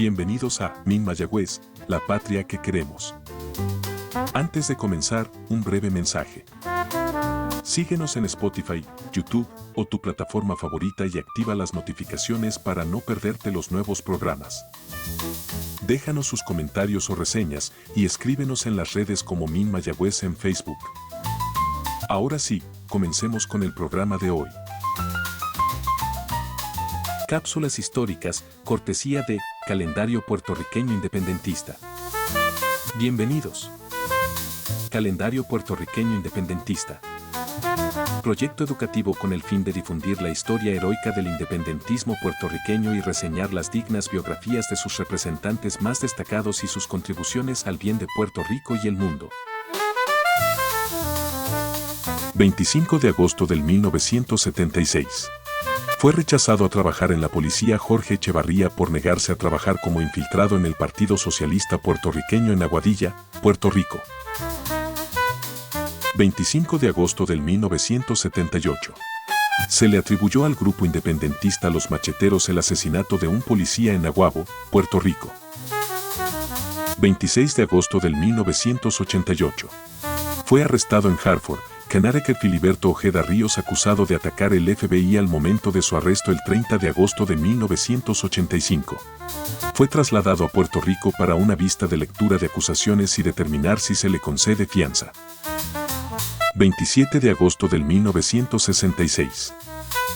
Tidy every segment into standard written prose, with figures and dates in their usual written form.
Bienvenidos a MIN Mayagüez, la patria que queremos. Antes de comenzar, un breve mensaje. Síguenos en Spotify, YouTube o tu plataforma favorita y activa las notificaciones para no perderte los nuevos programas. Déjanos sus comentarios o reseñas y escríbenos en las redes como MIN Mayagüez en Facebook. Ahora sí, comencemos con el programa de hoy. Cápsulas históricas, cortesía de Calendario Puertorriqueño Independentista. Bienvenidos. Calendario Puertorriqueño Independentista. Proyecto educativo con el fin de difundir la historia heroica del independentismo puertorriqueño y reseñar las dignas biografías de sus representantes más destacados y sus contribuciones al bien de Puerto Rico y el mundo. 25 de agosto del 1976. Fue rechazado a trabajar en la policía Jorge Echevarría por negarse a trabajar como infiltrado en el Partido Socialista Puertorriqueño en Aguadilla, Puerto Rico. 25 de agosto del 1978. Se le atribuyó al grupo independentista Los Macheteros el asesinato de un policía en Aguabo, Puerto Rico. 26 de agosto del 1988. Fue arrestado en Hartford, Connecticut Filiberto Ojeda Ríos, acusado de atacar el FBI al momento de su arresto el 30 de agosto de 1985. Fue trasladado a Puerto Rico para una vista de lectura de acusaciones y determinar si se le concede fianza. 27 de agosto del 1966.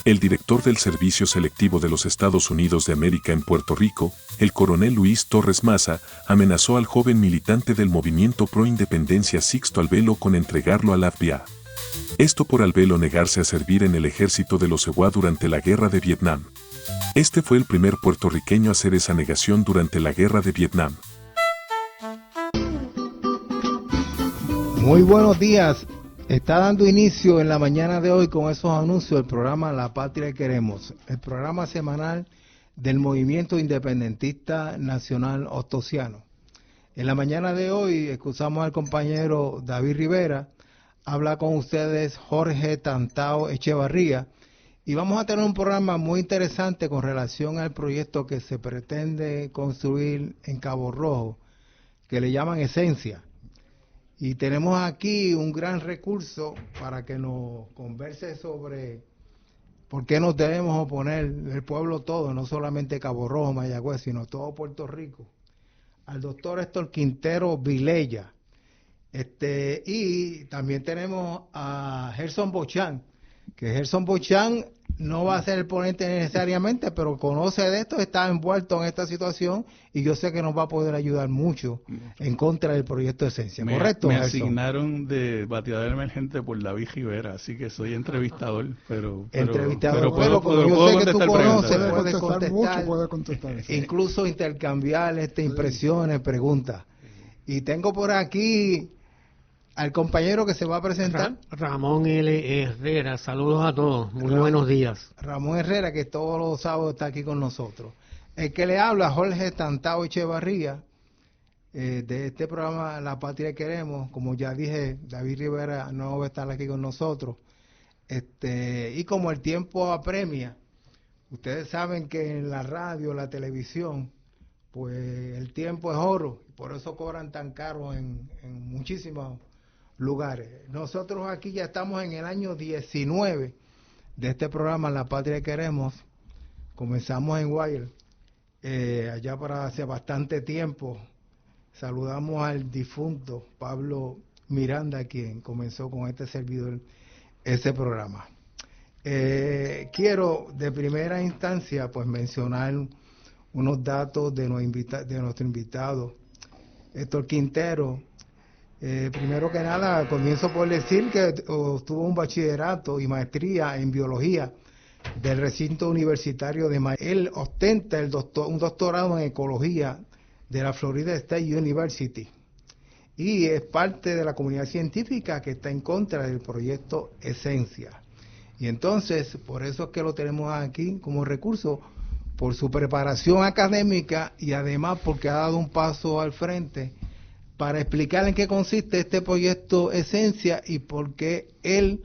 El director del Servicio Selectivo de los Estados Unidos de América en Puerto Rico, el coronel Luis Torres Maza, amenazó al joven militante del movimiento pro independencia Sixto Albelo con entregarlo a la FBI. Esto por Albelo negarse a servir en el ejército de los EUA durante la Guerra de Vietnam. Este fue el primer puertorriqueño a hacer esa negación durante la Guerra de Vietnam. Muy buenos días. Está dando inicio en la mañana de hoy con esos anuncios el programa La Patria que Queremos, el programa semanal del Movimiento Independentista Nacional Ostosiano. En la mañana de hoy escuchamos al compañero David Rivera, habla con ustedes Jorge Tantao Echevarría y vamos a tener un programa muy interesante con relación al proyecto que se pretende construir en Cabo Rojo, que le llaman Esencia. Y tenemos aquí un gran recurso para que nos converse sobre por qué nos debemos oponer el pueblo todo, no solamente Cabo Rojo, Mayagüez, sino todo Puerto Rico, al doctor Héctor Quintero Vilella. Y también tenemos a Gerson Bochán, que Gerson Bochán no va a ser el ponente necesariamente, pero conoce de esto, está envuelto en esta situación y yo sé que nos va a poder ayudar mucho en contra del proyecto de Esencia. ¿Correcto, Me Gerson? Asignaron de bateador emergente por David Rivera, así que soy entrevistador, pero puedo yo sé que tú conoces, puedes contestar, incluso intercambiar impresiones, preguntas. Y tengo por aquí al compañero que se va a presentar. Ramón L. Herrera, saludos a todos, muy buenos días. Ramón Herrera, que todos los sábados está aquí con nosotros. El que le habla, Jorge Tantao Echevarría, de este programa La Patria que Queremos. Como ya dije, David Rivera no va a estar aquí con nosotros. Y como el tiempo apremia, ustedes saben que en la radio, la televisión, pues el tiempo es oro, por eso cobran tan caro en muchísimos lugares. Nosotros aquí ya estamos en el año 19 de este programa La Patria que Queremos. Comenzamos en Guayel, allá para hace bastante tiempo. Saludamos al difunto Pablo Miranda, quien comenzó con este servidor ese programa. Quiero de primera instancia pues mencionar unos datos de nuestro invitado Héctor Quintero. Primero que nada, comienzo por decir que obtuvo un bachillerato y maestría en biología del recinto universitario de Miami. Él ostenta un doctorado en ecología de la Florida State University y es parte de la comunidad científica que está en contra del proyecto Esencia. Y entonces, por eso es que lo tenemos aquí como recurso, por su preparación académica y además porque ha dado un paso al frente para explicar en qué consiste este proyecto Esencia y por qué él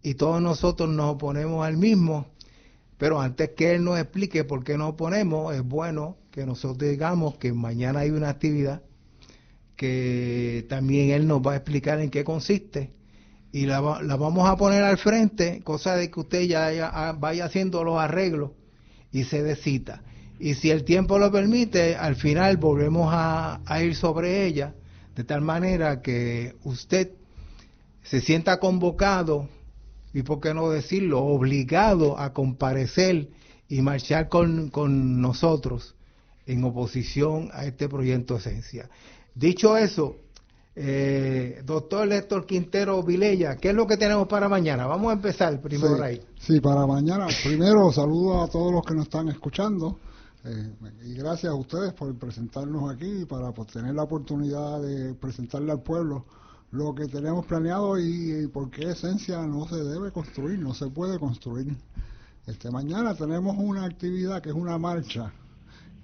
y todos nosotros nos oponemos al mismo. Pero antes que él nos explique por qué nos oponemos, es bueno que nosotros digamos que mañana hay una actividad que también él nos va a explicar en qué consiste y la vamos a poner al frente, cosa de que usted ya vaya haciendo los arreglos y se dé cita. Y si el tiempo lo permite, al final volvemos a ir sobre ella, de tal manera que usted se sienta convocado y, por qué no decirlo, obligado a comparecer y marchar con nosotros en oposición a este proyecto Esencia. Dicho eso, doctor Héctor Quintero Vilella, ¿qué es lo que tenemos para mañana? Vamos a empezar primero ahí. Sí, para mañana. Primero, saludo a todos los que nos están escuchando y gracias a ustedes por presentarnos aquí, para tener la oportunidad de presentarle al pueblo lo que tenemos planeado y por qué Esencia no se debe construir, no se puede construir. Mañana tenemos una actividad que es una marcha,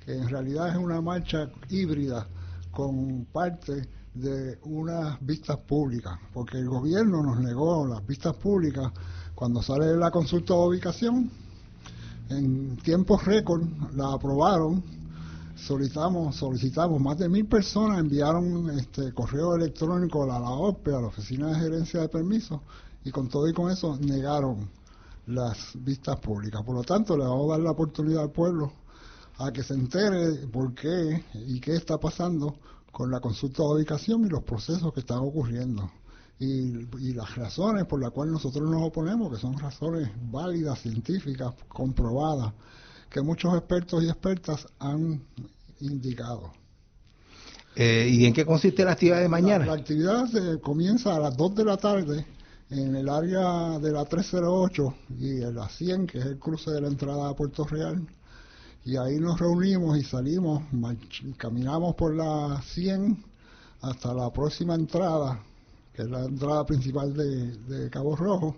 que en realidad es una marcha híbrida con parte de unas vistas públicas, porque el gobierno nos negó las vistas públicas cuando sale la consulta de ubicación. En tiempos récord la aprobaron, solicitamos más de 1,000 personas, enviaron correo electrónico a la OPE, a la Oficina de Gerencia de Permisos, y con todo y con eso negaron las vistas públicas. Por lo tanto, le vamos a dar la oportunidad al pueblo a que se entere por qué y qué está pasando con la consulta de ubicación y los procesos que están ocurriendo. Y las razones por las cuales nosotros nos oponemos, que son razones válidas, científicas, comprobadas, que muchos expertos y expertas han indicado. ¿Y en qué consiste la actividad de mañana? La actividad comienza a las 2 de la tarde en el área de la 308 y de la 100, que es el cruce de la entrada a Puerto Real. Y ahí nos reunimos y salimos, caminamos por la 100 hasta la próxima entrada, que es la entrada principal de Cabo Rojo,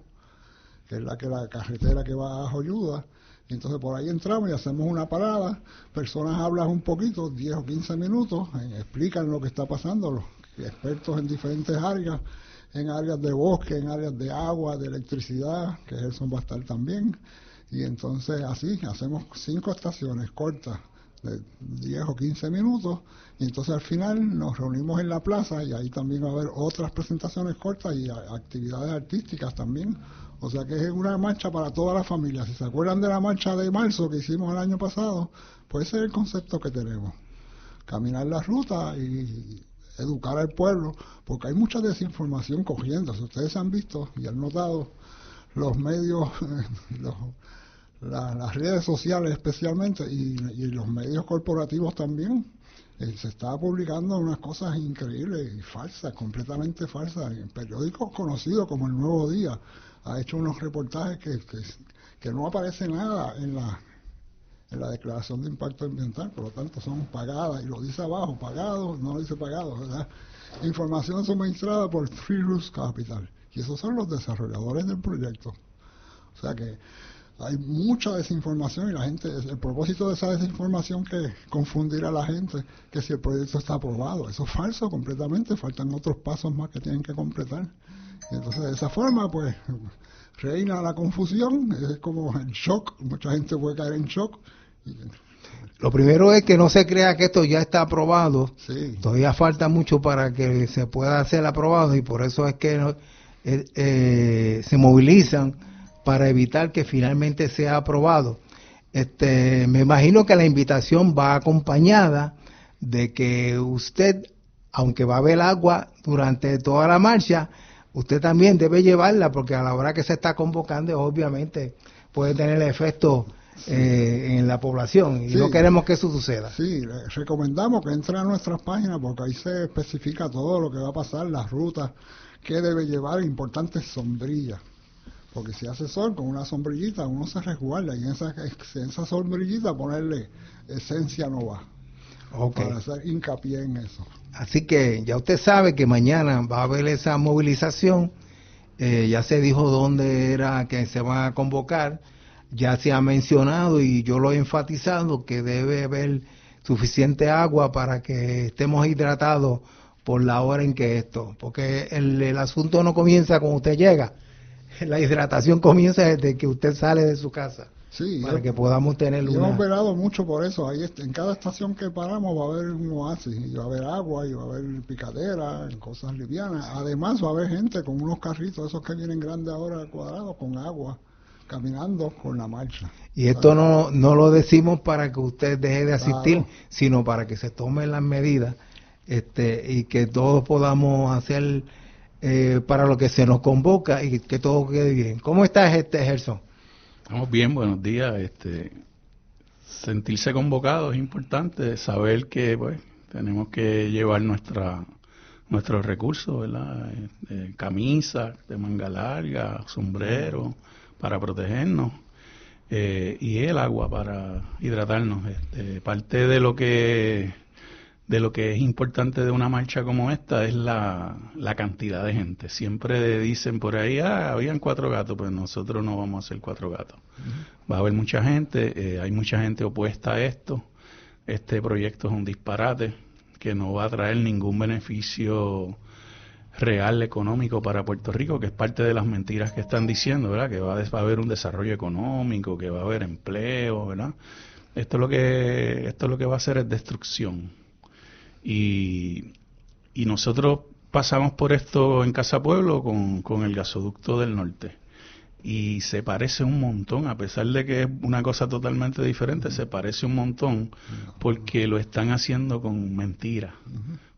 que es la carretera que va a Joyuda. Entonces por ahí entramos y hacemos una parada, personas hablan un poquito, 10 o 15 minutos, explican lo que está pasando, los expertos en diferentes áreas, en áreas de bosque, en áreas de agua, de electricidad, que Gerson va a estar también. Y entonces así hacemos 5 estaciones cortas de 10 o 15 minutos y entonces al final nos reunimos en la plaza y ahí también va a haber otras presentaciones cortas y actividades artísticas también. O sea que es una marcha para toda la familia. Si se acuerdan de la marcha de marzo que hicimos el año pasado, pues ese es el concepto que tenemos. Caminar la ruta y educar al pueblo, porque hay mucha desinformación corriendo. Si ustedes han visto y han notado, los medios, las redes sociales especialmente y los medios corporativos también, se está publicando unas cosas increíbles y falsas, completamente falsas. En periódicos conocidos como El Nuevo Día ha hecho unos reportajes que no aparece nada en la declaración de impacto ambiental, por lo tanto son pagadas, y lo dice abajo, pagados, no lo dice pagados, ¿verdad? Información suministrada por Three Roots Capital, y esos son los desarrolladores del proyecto. O sea que hay mucha desinformación y la gente, el propósito de esa desinformación que confundir a la gente que si el proyecto está aprobado. Eso es falso completamente, faltan otros pasos más que tienen que completar. Y entonces de esa forma pues reina la confusión, es como el shock, mucha gente puede caer en shock. Lo primero es que no se crea que esto ya está aprobado, Sí. Todavía falta mucho para que se pueda hacer aprobado y por eso es que se movilizan para evitar que finalmente sea aprobado. Me imagino que la invitación va acompañada de que usted, aunque va a haber agua durante toda la marcha, usted también debe llevarla, porque a la hora que se está convocando, obviamente puede tener efecto en la población y Sí. no queremos que eso suceda. Sí, le recomendamos que entre a nuestras páginas porque ahí se especifica todo lo que va a pasar, las rutas, qué debe llevar, importantes sombrillas. Porque si hace sol, con una sombrillita uno se resguarda y en esa sombrillita ponerle Esencia no va. Okay. Para hacer hincapié en eso. Así que ya usted sabe que mañana va a haber esa movilización, ya se dijo dónde era que se van a convocar, ya se ha mencionado y yo lo he enfatizado que debe haber suficiente agua para que estemos hidratados por la hora en que esto, porque el asunto no comienza cuando usted llega, la hidratación comienza desde que usted sale de su casa. Sí, para que podamos tener y hemos una... velado mucho por eso. Ahí en cada estación que paramos va a haber un oasis, y va a haber agua, y va a haber picadera, cosas livianas. Además va a haber gente con unos carritos, esos que vienen grandes ahora cuadrados, con agua, caminando con la marcha. Y esto no lo decimos para que usted deje de asistir, Claro. sino para que se tomen las medidas y que todos podamos hacer para lo que se nos convoca y que todo quede bien. ¿Cómo estás, Gerson? Estamos bien, buenos días. Sentirse convocado es importante, saber que pues tenemos que llevar nuestros recursos, ¿verdad? Camisas de manga larga, sombrero para protegernos y el agua para hidratarnos. Parte de lo que es importante de una marcha como esta es la cantidad de gente. Siempre dicen por ahí, habían 4 gatos, pues nosotros no vamos a hacer 4 gatos. Va a haber mucha gente, hay mucha gente opuesta a esto. Este proyecto es un disparate que no va a traer ningún beneficio real económico para Puerto Rico, que es parte de las mentiras que están diciendo, ¿verdad? Que va a haber un desarrollo económico, que va a haber empleo, ¿verdad? Esto lo que va a hacer es destrucción. Y nosotros pasamos por esto en Casa Pueblo con el gasoducto del norte. Y se parece un montón, a pesar de que es una cosa totalmente diferente, se parece un montón porque lo están haciendo con mentiras.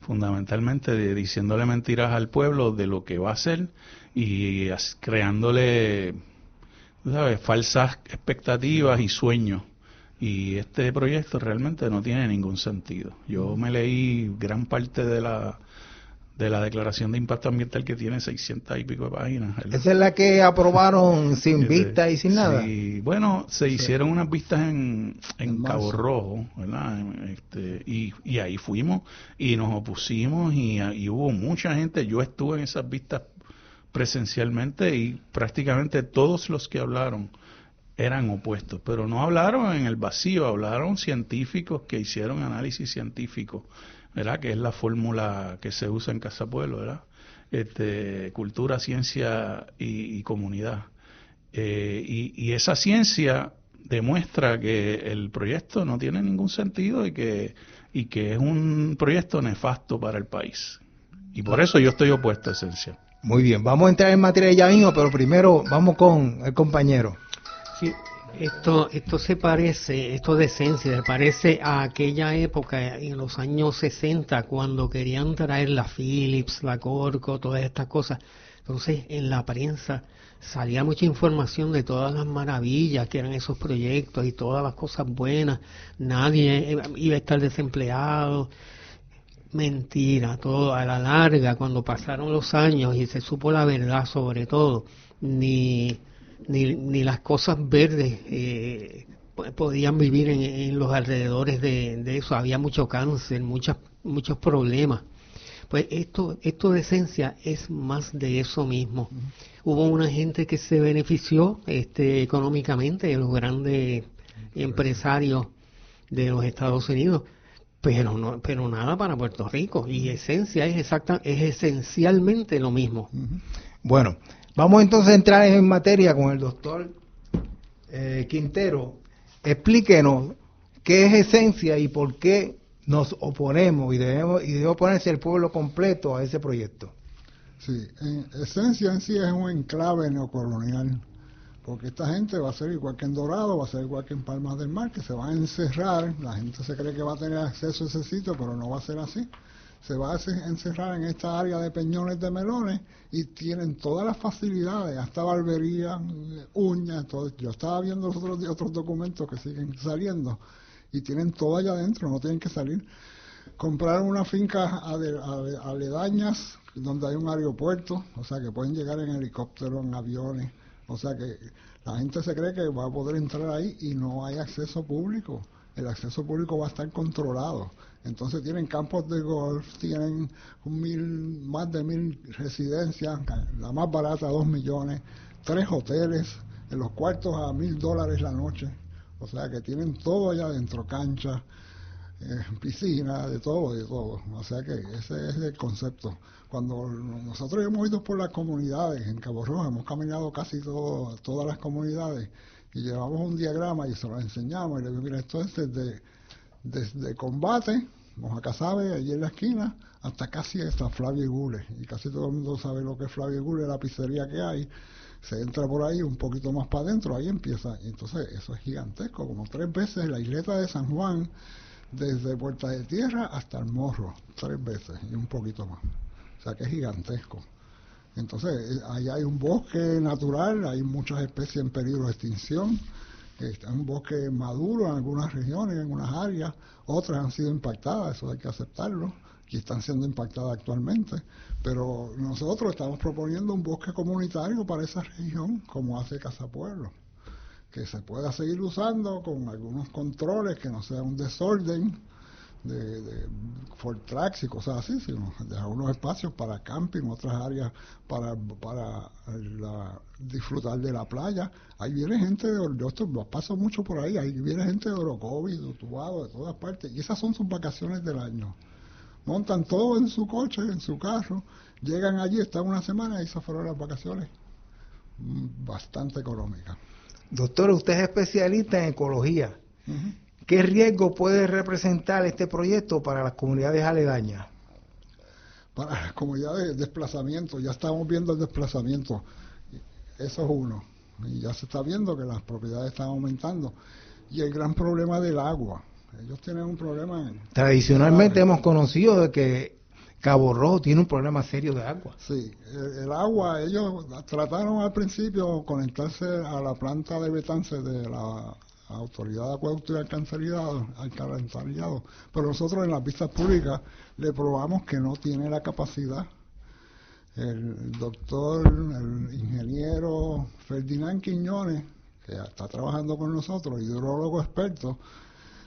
Fundamentalmente diciéndole mentiras al pueblo de lo que va a hacer y creándole, tú sabes, falsas expectativas y sueños. Y este proyecto realmente no tiene ningún sentido. Yo me leí gran parte de la declaración de impacto ambiental, que tiene 600 y pico de páginas, ¿verdad? ¿Esa es la que aprobaron sin vista y sin nada? Sí, bueno, se hicieron unas vistas en Cabo Rojo, ¿verdad? Y ahí fuimos y nos opusimos y hubo mucha gente. Yo estuve en esas vistas presencialmente y prácticamente todos los que hablaron eran opuestos, pero no hablaron en el vacío, hablaron científicos que hicieron análisis científico, ¿verdad? Que es la fórmula que se usa en Casa Pueblo, ¿verdad? Cultura, ciencia y comunidad. Y esa ciencia demuestra que el proyecto no tiene ningún sentido y que es un proyecto nefasto para el país. Y por eso yo estoy opuesto a Esencia. Muy bien, vamos a entrar en materia ya mismo, pero primero vamos con el compañero. Sí, esto se parece, esto de Esencia, se parece a aquella época en los años 60 cuando querían traer la Philips, la Corco, todas estas cosas. Entonces en la prensa salía mucha información de todas las maravillas que eran esos proyectos y todas las cosas buenas. Nadie iba a estar desempleado. Mentira, todo a la larga, cuando pasaron los años y se supo la verdad sobre todo, ni las cosas verdes podían vivir en los alrededores de eso. Había mucho cáncer, muchos problemas. Pues esto de Esencia es más de eso mismo. Hubo una gente que se benefició económicamente de los grandes empresarios de los Estados Unidos, pero nada para Puerto Rico. Y Esencia es esencialmente lo mismo. Bueno, vamos entonces a entrar en materia con el doctor Quintero. Explíquenos qué es Esencia y por qué nos oponemos y debe oponerse el pueblo completo a ese proyecto. Sí, Esencia en sí es un enclave neocolonial, porque esta gente va a ser igual que en Dorado, va a ser igual que en Palmas del Mar, que se va a encerrar. La gente se cree que va a tener acceso a ese sitio, pero no va a ser así. Se va a encerrar en esta área de peñones de melones y tienen todas las facilidades, hasta barbería, uñas, todo. Yo estaba viendo los otros documentos que siguen saliendo y tienen todo allá adentro, no tienen que salir. Compraron una finca aledañas donde hay un aeropuerto, o sea que pueden llegar en helicóptero, en aviones, o sea que la gente se cree que va a poder entrar ahí y no hay acceso público. El acceso público va a estar controlado. Entonces tienen campos de golf, tienen más de 1,000 residencias, la más barata $2 millones, 3 hoteles, en los cuartos a $1,000 la noche. O sea que tienen todo allá adentro, canchas, piscina, de todo. O sea que ese es el concepto. Cuando nosotros hemos ido por las comunidades en Cabo Rojo, hemos caminado casi todas las comunidades, Y llevamos un diagrama y se lo enseñamos y le digo, mira, esto es desde Combate, Mojacasabe, allí en la esquina, hasta casi hasta Flavio y Gules. Y casi todo el mundo sabe lo que es Flavio y Gules, la pizzería que hay. Se entra por ahí un poquito más para adentro, ahí empieza. Y entonces eso es gigantesco, como 3 veces la isleta de San Juan, desde Puerta de Tierra hasta el Morro, 3 veces y un poquito más. O sea que es gigantesco. Entonces, ahí hay un bosque natural, hay muchas especies en peligro de extinción. Es un bosque maduro en algunas regiones, en algunas áreas, otras han sido impactadas, eso hay que aceptarlo, y están siendo impactadas actualmente. Pero nosotros estamos proponiendo un bosque comunitario para esa región, como hace Casa Pueblo, que se pueda seguir usando con algunos controles, que no sea un desorden de Fortrax y cosas así, sino dejar unos espacios para camping, otras áreas para disfrutar de la playa. Ahí viene gente yo paso mucho por ahí viene gente de Orocovis, de Utuado, de todas partes, y esas son sus vacaciones del año. Montan todo en su coche, en su carro, llegan allí, están una semana y esas fueron las vacaciones bastante económicas. Doctor, usted es especialista en ecología. Uh-huh. ¿Qué riesgo puede representar este proyecto para las comunidades aledañas? Para las comunidades de desplazamiento, ya estamos viendo el desplazamiento, eso es uno, y ya se está viendo que las propiedades están aumentando, y el gran problema del agua, ellos tienen un problema. Tradicionalmente hemos conocido de que Cabo Rojo tiene un problema serio de agua. Sí, el agua, ellos trataron al principio conectarse a la planta de Betance de la Autoridad de Acueducto y Alcantarillado, pero nosotros en las vistas públicas le probamos que no tiene la capacidad. El doctor, el ingeniero Ferdinand Quiñones, que está trabajando con nosotros, hidrólogo experto,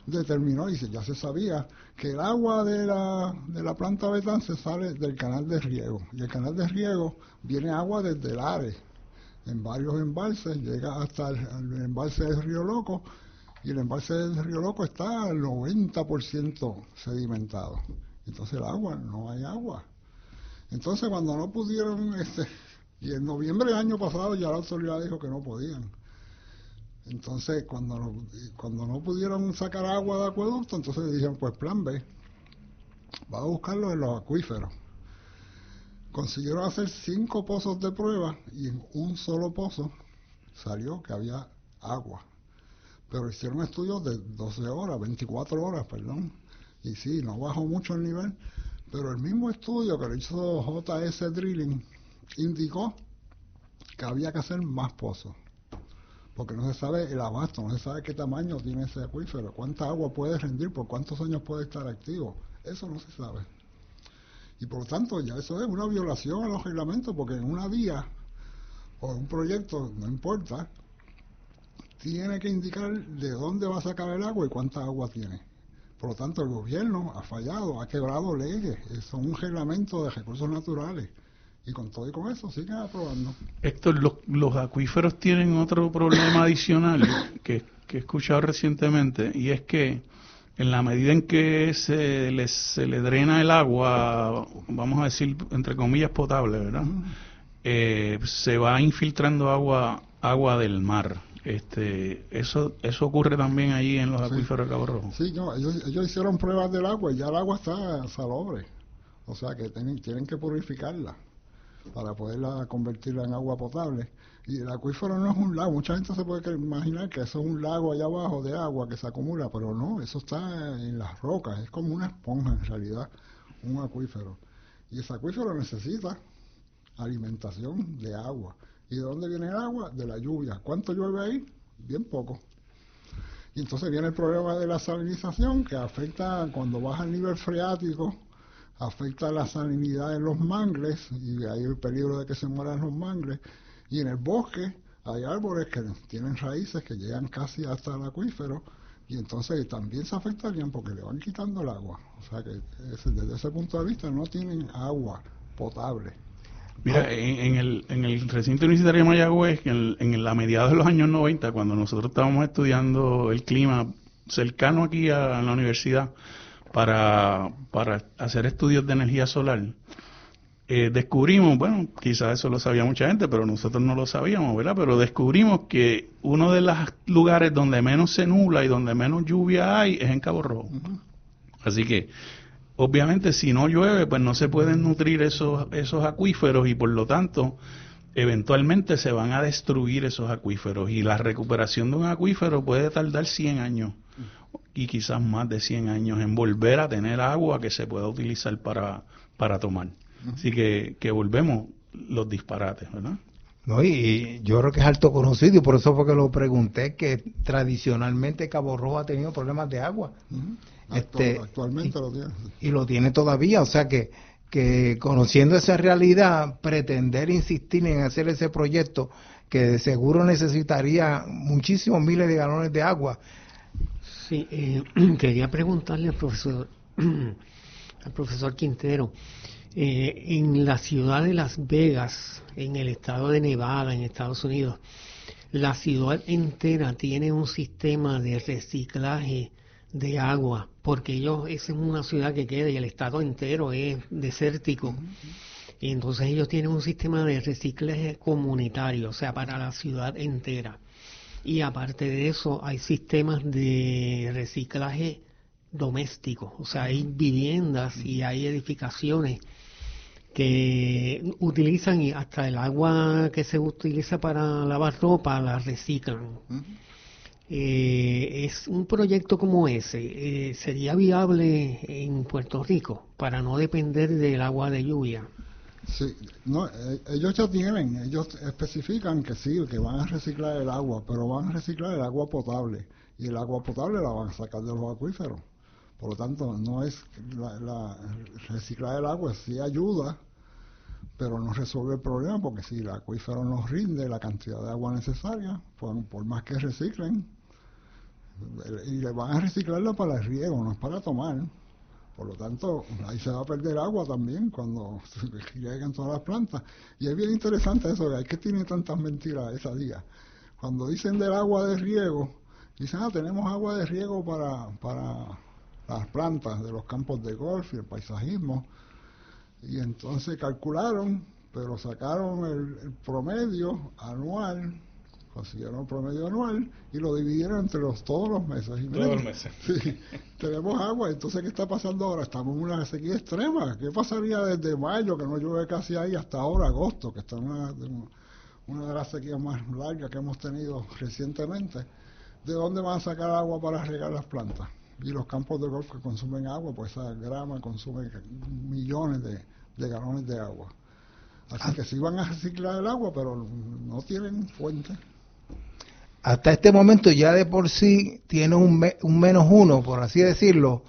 determinó, y ya se sabía, que el agua de la planta Betance sale del canal de riego, y el canal de riego viene agua desde el Ares, en varios embalses, llega hasta el embalse del Río Loco, y el embalse del Río Loco está al 90% sedimentado. Entonces el agua, no hay agua. Entonces cuando no pudieron, y en noviembre del año pasado ya la autoridad dijo que no podían. Entonces cuando no pudieron sacar agua de acueducto, entonces le dijeron, pues plan B, va a buscarlo en los acuíferos. Consiguieron hacer 5 pozos de prueba y en un solo pozo salió que había agua. Pero hicieron estudios de 12 horas, 24 horas, perdón. Y sí, no bajó mucho el nivel, pero el mismo estudio que lo hizo JS Drilling indicó que había que hacer más pozos. Porque no se sabe el abasto, no se sabe qué tamaño tiene ese acuífero, cuánta agua puede rendir, por cuántos años puede estar activo. Eso no se sabe. Y por lo tanto ya eso es una violación a los reglamentos, porque en una vía o un proyecto, no importa, tiene que indicar de dónde va a sacar el agua y cuánta agua tiene. Por lo tanto el gobierno ha fallado, ha quebrado leyes, son un reglamento de recursos naturales. Y con todo y con eso siguen aprobando. Héctor, los acuíferos tienen otro problema adicional que he escuchado recientemente, y es que en la medida en que se le drena el agua, vamos a decir, entre comillas, potable, ¿verdad? Se va infiltrando agua del mar. Eso ocurre también ahí en los acuíferos de Cabo Rojo. Sí, no, ellos hicieron pruebas del agua y ya el agua está salobre. O sea que tienen que purificarla para poderla convertirla en agua potable. Y el acuífero no es un lago. Mucha gente se puede imaginar que eso es un lago allá abajo de agua que se acumula, pero no, eso está en las rocas, es como una esponja en realidad, un acuífero. Y ese acuífero necesita alimentación de agua. ¿Y de dónde viene el agua? De la lluvia. ¿Cuánto llueve ahí? Bien poco. Y entonces viene el problema de la salinización, que afecta cuando baja el nivel freático, afecta la salinidad en los mangles, y hay el peligro de que se mueran los mangles. Y en el bosque hay árboles que tienen raíces que llegan casi hasta el acuífero, y entonces también se afectarían porque le van quitando el agua. O sea que desde ese punto de vista no tienen agua potable. Mira, en el recinto universitario de Mayagüez, en la mediados de los años 90, cuando nosotros estábamos estudiando el clima cercano aquí a la universidad para hacer estudios de energía solar, descubrimos, bueno, quizás eso lo sabía mucha gente, pero nosotros no lo sabíamos, ¿verdad? Pero descubrimos que uno de los lugares donde menos se nubla y donde menos lluvia hay es en Cabo Rojo. Así que, obviamente, si no llueve, pues no se pueden nutrir esos acuíferos y por lo tanto, eventualmente se van a destruir esos acuíferos y la recuperación de un acuífero puede tardar 100 años y quizás más de 100 años en volver a tener agua que se pueda utilizar para tomar. Así que volvemos los disparates, ¿verdad? No, y yo creo que es alto conocido y por eso fue que lo pregunté, que tradicionalmente Cabo Rojo ha tenido problemas de agua. Actualmente lo tiene. Y lo tiene todavía, o sea que conociendo esa realidad, pretender insistir en hacer ese proyecto que de seguro necesitaría muchísimos miles de galones de agua. Sí, quería preguntarle al profesor Quintero, en la ciudad de Las Vegas, en el estado de Nevada, en Estados Unidos, la ciudad entera tiene un sistema de reciclaje de agua, porque esa es una ciudad que queda y el estado entero es desértico. Y entonces ellos tienen un sistema de reciclaje comunitario, o sea, para la ciudad entera. Y aparte de eso, hay sistemas de reciclaje doméstico, o sea, hay viviendas y hay edificaciones que utilizan y hasta el agua que se utiliza para lavar ropa la reciclan. Es un proyecto como ese, ¿sería viable en Puerto Rico para no depender del agua de lluvia? Sí, no, ellos ya tienen, ellos especifican que sí, que van a reciclar el agua, pero van a reciclar el agua potable y el agua potable la van a sacar de los acuíferos. Por lo tanto, no es reciclar el agua sí ayuda, pero no resuelve el problema, porque si el acuífero no rinde la cantidad de agua necesaria, por más que reciclen, y le van a reciclarla para el riego, no es para tomar. Por lo tanto, ahí se va a perder agua también cuando lleguen todas las plantas. Y es bien interesante eso, que tiene tantas mentiras esa día. Cuando dicen del agua de riego, dicen, tenemos agua de riego para las plantas de los campos de golf y el paisajismo. Y entonces calcularon, pero sacaron el promedio anual, consiguieron el promedio anual y lo dividieron entre todos los meses. Y miren, todos los meses. Sí, tenemos agua. Entonces, ¿qué está pasando ahora? Estamos en una sequía extrema. ¿Qué pasaría desde mayo, que no llueve casi ahí, hasta ahora, agosto, que está en una de las sequías más largas que hemos tenido recientemente? ¿De dónde van a sacar agua para regar las plantas? Y los campos de golf que consumen agua, pues esa grama consume millones de galones de agua. Así que sí van a reciclar el agua, pero no tienen fuente. Hasta este momento ya de por sí tiene un -1, por así decirlo,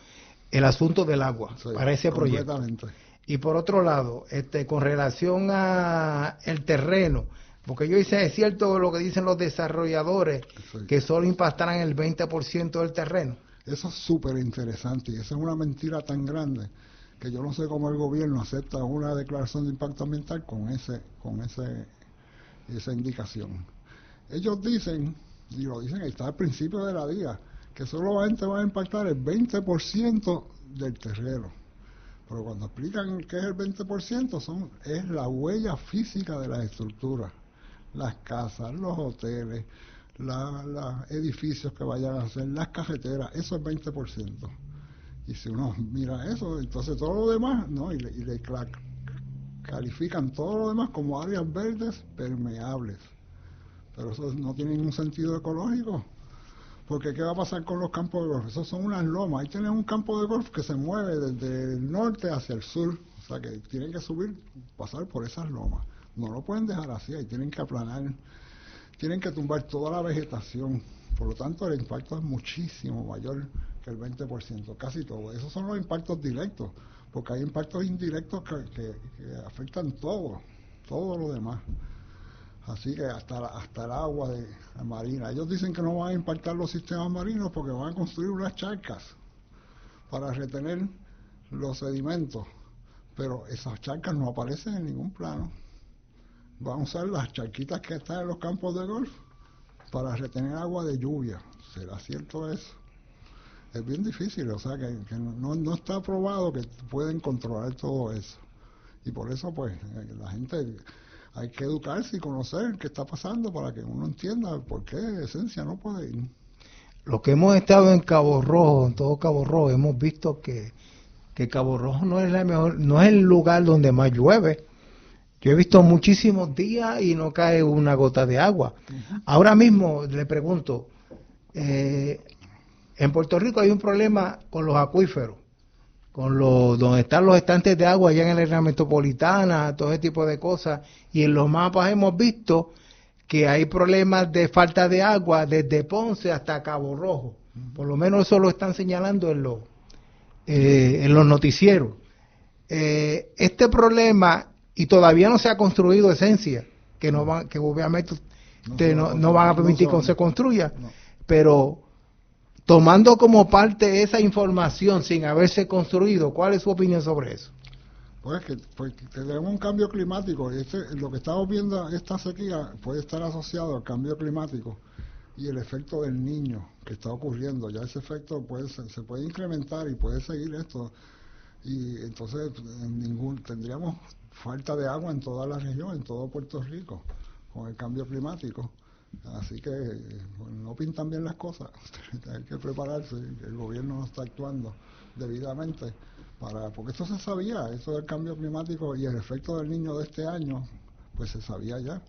el asunto del agua, sí, para ese proyecto. Y por otro lado, con relación a el terreno, porque yo hice, es cierto lo que dicen los desarrolladores, sí, que solo impactarán el 20% del terreno. Eso es súper interesante y esa es una mentira tan grande que yo no sé cómo el gobierno acepta una declaración de impacto ambiental con esa indicación. Ellos dicen, y lo dicen, está al principio de la DIA, que solamente va a impactar el 20% del terreno. Pero cuando explican qué es el 20%, es la huella física de las estructuras, las casas, los hoteles, los edificios que vayan a hacer, las carreteras, eso es 20%. Y si uno mira eso, entonces todo lo demás, ¿no? Y le califican todo lo demás como áreas verdes permeables. Pero eso no tiene ningún sentido ecológico. Porque ¿qué va a pasar con los campos de golf? Esos son unas lomas. Ahí tienen un campo de golf que se mueve desde el norte hacia el sur. O sea que tienen que pasar por esas lomas. No lo pueden dejar así, ahí tienen que aplanar. Tienen que tumbar toda la vegetación. Por lo tanto, el impacto es muchísimo mayor que el 20%, casi todo. Esos son los impactos directos, porque hay impactos indirectos que afectan todo lo demás. Así que hasta el agua marina. Ellos dicen que no van a impactar los sistemas marinos porque van a construir unas charcas para retener los sedimentos, pero esas charcas no aparecen en ningún plano. Van a usar las charquitas que están en los campos de golf para retener agua de lluvia. ¿Será cierto eso? Es bien difícil, o sea que no está probado que pueden controlar todo eso. Y por eso, pues, la gente hay que educarse y conocer qué está pasando para que uno entienda por qué Esencia no puede ir. Los que hemos estado en Cabo Rojo, en todo Cabo Rojo, hemos visto que Cabo Rojo no es la mejor, no es el lugar donde más llueve. Yo he visto muchísimos días y no cae una gota de agua. Ahora mismo le pregunto, en Puerto Rico hay un problema con los acuíferos, con donde están los estantes de agua allá en el área metropolitana, todo ese tipo de cosas, y en los mapas hemos visto que hay problemas de falta de agua desde Ponce hasta Cabo Rojo. Por lo menos eso lo están señalando en los noticieros. Este problema, y todavía no se ha construido Esencia, que obviamente no van a permitir que se construya, pero tomando como parte esa información sin haberse construido, ¿cuál es su opinión sobre eso? Pues que tenemos un cambio climático, y lo que estamos viendo, esta sequía puede estar asociado al cambio climático y el efecto del Niño que está ocurriendo. Ya ese efecto se puede incrementar y puede seguir esto, y entonces tendríamos falta de agua en toda la región, en todo Puerto Rico, con el cambio climático. Así que no pintan bien las cosas. Hay que prepararse. El gobierno no está actuando debidamente porque esto se sabía, eso del cambio climático y el efecto del Niño de este año, pues se sabía ya.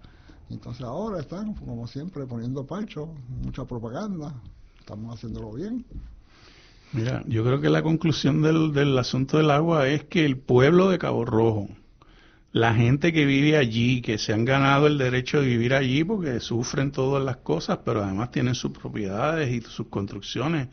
Entonces ahora están, como siempre, poniendo parcho, mucha propaganda. Estamos haciéndolo bien. Mira, yo creo que la conclusión del asunto del agua es que el pueblo de Cabo Rojo, la gente que vive allí, que se han ganado el derecho de vivir allí porque sufren todas las cosas, pero además tienen sus propiedades y sus construcciones.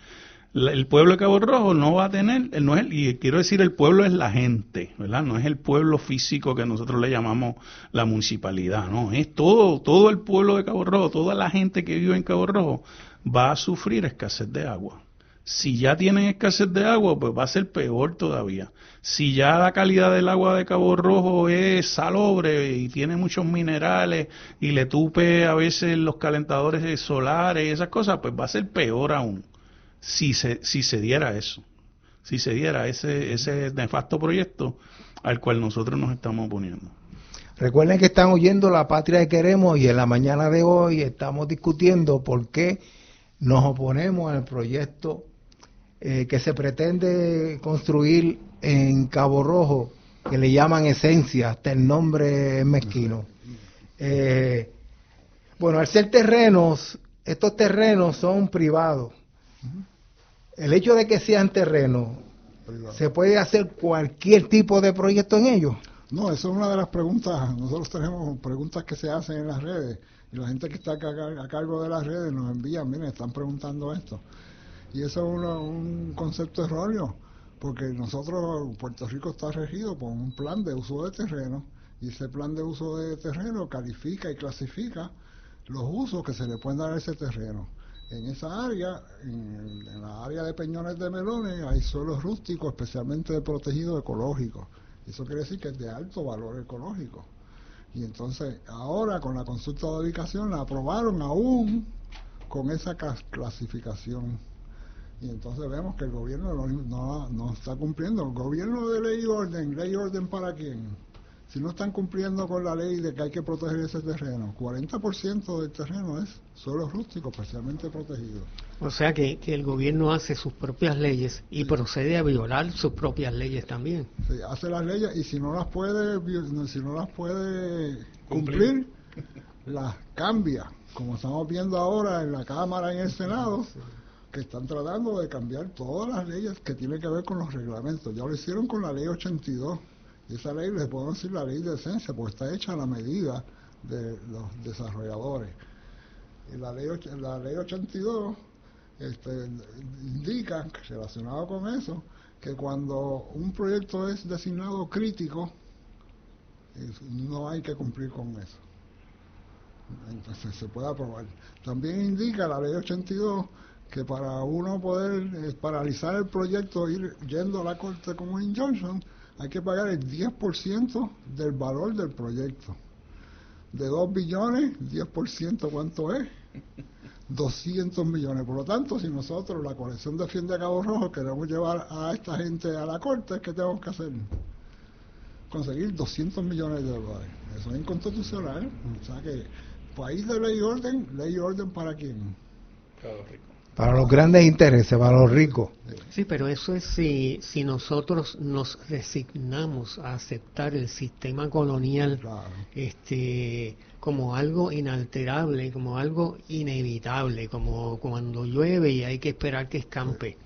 El pueblo de Cabo Rojo no va a tener, y quiero decir, el pueblo es la gente, ¿verdad? No es el pueblo físico que nosotros le llamamos la municipalidad, no, es todo el pueblo de Cabo Rojo, toda la gente que vive en Cabo Rojo va a sufrir escasez de agua. Si ya tienen escasez de agua, pues va a ser peor todavía. Si ya la calidad del agua de Cabo Rojo es salobre y tiene muchos minerales y le tupe a veces los calentadores solares y esas cosas, pues va a ser peor aún. Si se diera eso, si se diera ese nefasto proyecto al cual nosotros nos estamos oponiendo. Recuerden que están oyendo La Patria que Queremos y en la mañana de hoy estamos discutiendo por qué nos oponemos al proyecto que se pretende construir en Cabo Rojo, que le llaman Esencia, hasta el nombre es mezquino. Bueno, al ser estos terrenos son privados. El hecho de que sean terrenos, ¿se puede hacer cualquier tipo de proyecto en ellos? No, eso es una de las preguntas. Nosotros tenemos preguntas que se hacen en las redes y la gente que está a cargo de las redes nos envía, miren, están preguntando esto. Y eso es un concepto erróneo, porque Puerto Rico está regido por un plan de uso de terreno, y ese plan de uso de terreno califica y clasifica los usos que se le pueden dar a ese terreno. En esa área, en la área de Peñones de Melones, hay suelos rústicos especialmente protegidos ecológicos. Eso quiere decir que es de alto valor ecológico. Y entonces, ahora con la consulta de ubicación la aprobaron aún con esa clasificación. Y entonces vemos que el gobierno no está cumpliendo. El gobierno de ¿ley y orden para quién? Si no están cumpliendo con la ley de que hay que proteger ese terreno, 40% del terreno es suelo rústico, parcialmente protegido. O sea que el gobierno hace sus propias leyes y procede a violar sus propias leyes también. Sí, hace las leyes y si no las puede cumplir, las cambia, como estamos viendo ahora en la Cámara y en el Senado, que están tratando de cambiar todas las leyes que tienen que ver con los reglamentos. Ya lo hicieron con la ley 82. Y esa ley, les puedo decir, la ley de esencia, porque está hecha a la medida de los desarrolladores. Y la ley 82 indica, relacionado con eso, que cuando un proyecto es designado crítico, no hay que cumplir con eso. Entonces se puede aprobar. También indica la ley 82 que para uno poder paralizar el proyecto, ir yendo a la corte con un injunction, hay que pagar el 10% del valor del proyecto. De 2 billones, 10%, ¿cuánto es? 200 millones. Por lo tanto, si nosotros, la coalición Defiende a Cabo Rojo, queremos llevar a esta gente a la corte, ¿qué tenemos que hacer? conseguir 200 millones de dólares. Eso es inconstitucional. O sea que país de ley y orden ¿para quién? Para los ricos. Para los grandes intereses, para los ricos. Sí, pero eso es si nosotros nos resignamos a aceptar el sistema colonial, Claro. Como algo inalterable, como algo inevitable, como cuando llueve y hay que esperar que escampe.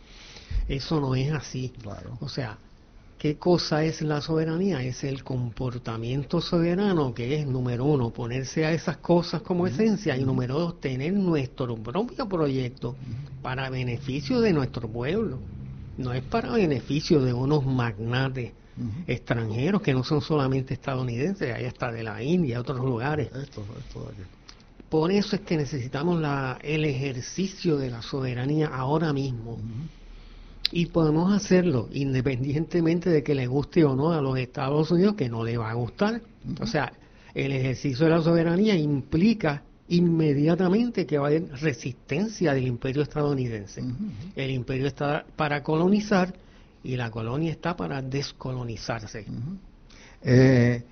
Eso no es así. Claro. O sea, ¿qué cosa es la soberanía? Es el comportamiento soberano, que es, número uno, ponerse a esas cosas como esencia, y número dos, tener nuestro propio proyecto para beneficio de nuestro pueblo. No es para beneficio de unos magnates extranjeros que no son solamente estadounidenses, hay hasta de la India, otros lugares. Esto de aquí. Por eso es que necesitamos el ejercicio de la soberanía ahora mismo. Y podemos hacerlo independientemente de que le guste o no a los Estados Unidos, que no le va a gustar. O sea, el ejercicio de la soberanía implica inmediatamente que va a haber resistencia del imperio estadounidense. El imperio está para colonizar y la colonia está para descolonizarse. El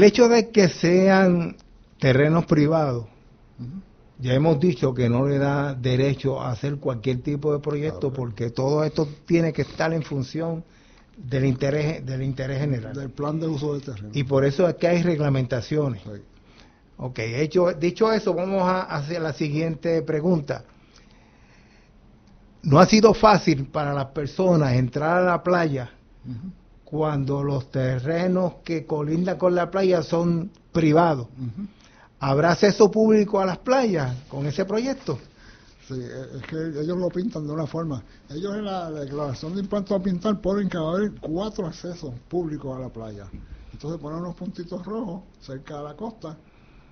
hecho de que sean terrenos privados, ya hemos dicho que no le da derecho a hacer cualquier tipo de proyecto, porque todo esto tiene que estar en función del interés general. Del plan de uso del terreno. Y por eso es que hay reglamentaciones. Sí. Ok, dicho eso, vamos a hacer la siguiente pregunta. ¿No ha sido fácil para las personas entrar a la playa cuando los terrenos que colindan con la playa son privados? ¿Habrá acceso público a las playas con ese proyecto? Sí, es que ellos lo pintan de una forma. Ellos en la declaración de impacto ambiental ponen que va a haber 4 accesos públicos a la playa. Entonces ponen unos puntitos rojos cerca de la costa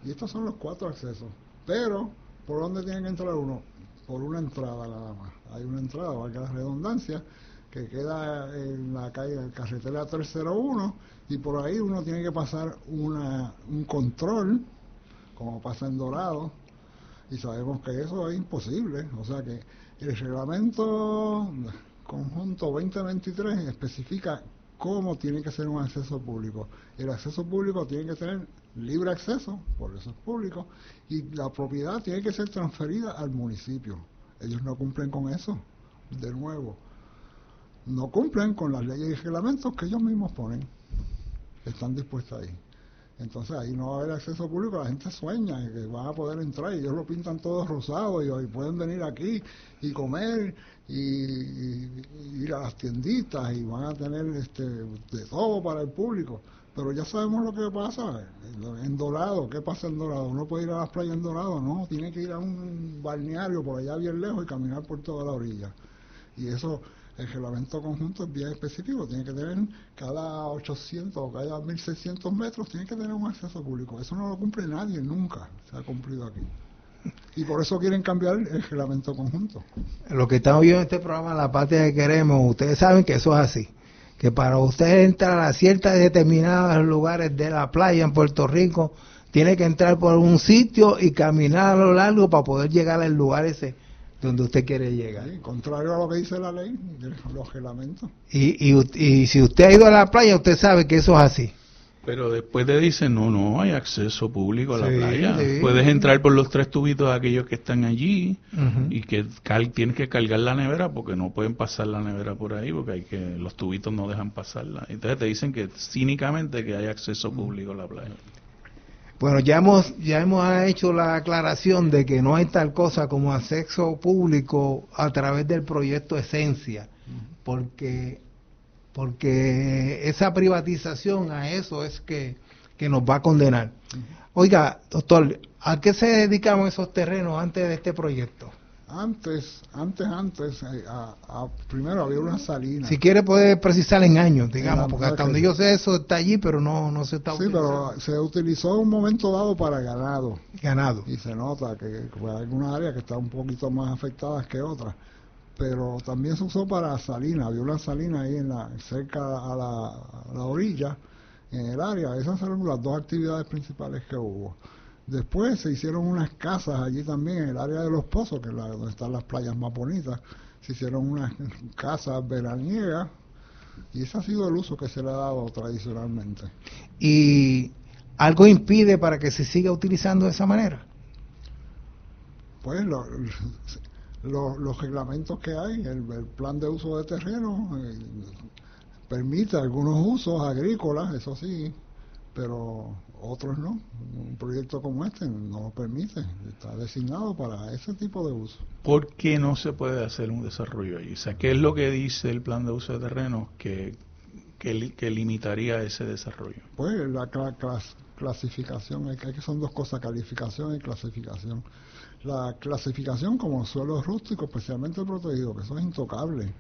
y estos son los 4 accesos. Pero, ¿por dónde tienen que entrar uno? Por una entrada nada más. Hay una entrada, valga la redundancia, que queda en la calle carretera 301 y por ahí uno tiene que pasar un control, como pasa en Dorado, y sabemos que eso es imposible. O sea que el reglamento conjunto 2023 especifica cómo tiene que ser un acceso público. El acceso público tiene que tener libre acceso, por eso es público, y la propiedad tiene que ser transferida al municipio. Ellos no cumplen con eso, de nuevo. No cumplen con las leyes y reglamentos que ellos mismos ponen. Están dispuestos ahí. Entonces ahí no va a haber acceso público, la gente sueña que van a poder entrar y ellos lo pintan todo rosado y pueden venir aquí y comer y ir a las tienditas y van a tener de todo para el público. Pero ya sabemos lo que pasa en Dorado. ¿Qué pasa en Dorado? ¿Uno puede ir a las playas en Dorado? No, tiene que ir a un balneario por allá bien lejos y caminar por toda la orilla. Y eso, el reglamento conjunto es bien específico. Tiene que tener cada 800 o cada 1600 metros, tiene que tener un acceso público. Eso no lo cumple nadie, nunca se ha cumplido aquí. Y por eso quieren cambiar el reglamento conjunto. Lo que estamos viendo en este programa, La Patria que Queremos, ustedes saben que eso es así. Que para usted entrar a ciertos determinados lugares de la playa en Puerto Rico, tiene que entrar por un sitio y caminar a lo largo para poder llegar al lugar ese donde usted quiere llegar. Sí, contrario a lo que dice la ley, los reglamentos. Y si usted ha ido a la playa, usted sabe que eso es así. Pero después te dicen, no hay acceso público a la Sí, playa. sí. Puedes entrar por los 3 tubitos aquellos que están allí y que tienes que cargar la nevera porque no pueden pasar la nevera por ahí porque los tubitos no dejan pasarla. Entonces te dicen que cínicamente que hay acceso público a la playa. Bueno, ya hemos hecho la aclaración de que no hay tal cosa como acceso público a través del proyecto Esencia, porque esa privatización a eso es que nos va a condenar. Oiga, doctor, ¿a qué se dedicaban esos terrenos antes de este proyecto? Antes, primero había una salina. Si quiere puede precisar en años, digamos, En porque la- hasta donde yo sé eso está allí, pero no se está Sí, utilizando. pero se utilizó en un momento dado para ganado. Ganado. Y se nota que hay algunas áreas que están un poquito más afectadas que otras. Pero también se usó para salina. Había una salina ahí cerca a la orilla, en el área. Esas fueron las 2 actividades principales que hubo. Después se hicieron unas casas allí también, en el área de Los Pozos, donde están las playas más bonitas. Se hicieron unas casas veraniegas Y ese ha sido el uso que se le ha dado tradicionalmente. ¿Y algo impide para que se siga utilizando de esa manera? Pues los reglamentos que hay, el plan de uso de terreno permite algunos usos agrícolas, eso sí, pero otros no. Un proyecto como este no lo permite, está designado para ese tipo de uso. ¿Por qué no se puede hacer un desarrollo allí? O sea, ¿qué es lo que dice el plan de uso de terrenos que limitaría ese desarrollo? Pues la clasificación, que son dos cosas, calificación y clasificación. La clasificación como suelo rústico, especialmente protegido, que eso es intocable.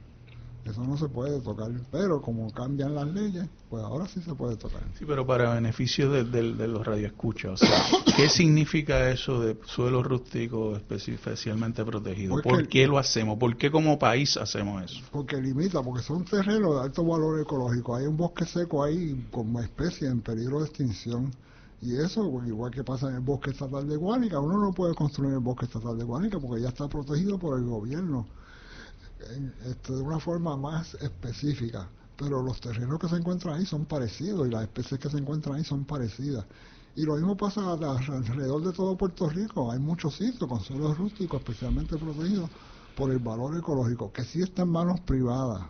Eso no se puede tocar, pero como cambian las leyes, pues ahora sí se puede tocar. Sí, pero para beneficio de los radioescuchas, o sea, ¿qué significa eso de suelo rústico especialmente protegido? ¿Por qué lo hacemos? ¿Por qué como país hacemos eso? Porque limita, porque son terrenos de alto valor ecológico. Hay un bosque seco ahí como especie en peligro de extinción. Y eso, igual que pasa en el bosque estatal de Guánica, uno no puede construir el bosque estatal de Guánica porque ya está protegido por el gobierno. De una forma más específica, pero los terrenos que se encuentran ahí son parecidos y las especies que se encuentran ahí son parecidas. Y lo mismo pasa alrededor de todo Puerto Rico. Hay muchos sitios con suelos rústicos especialmente protegidos por el valor ecológico, que sí está en manos privadas.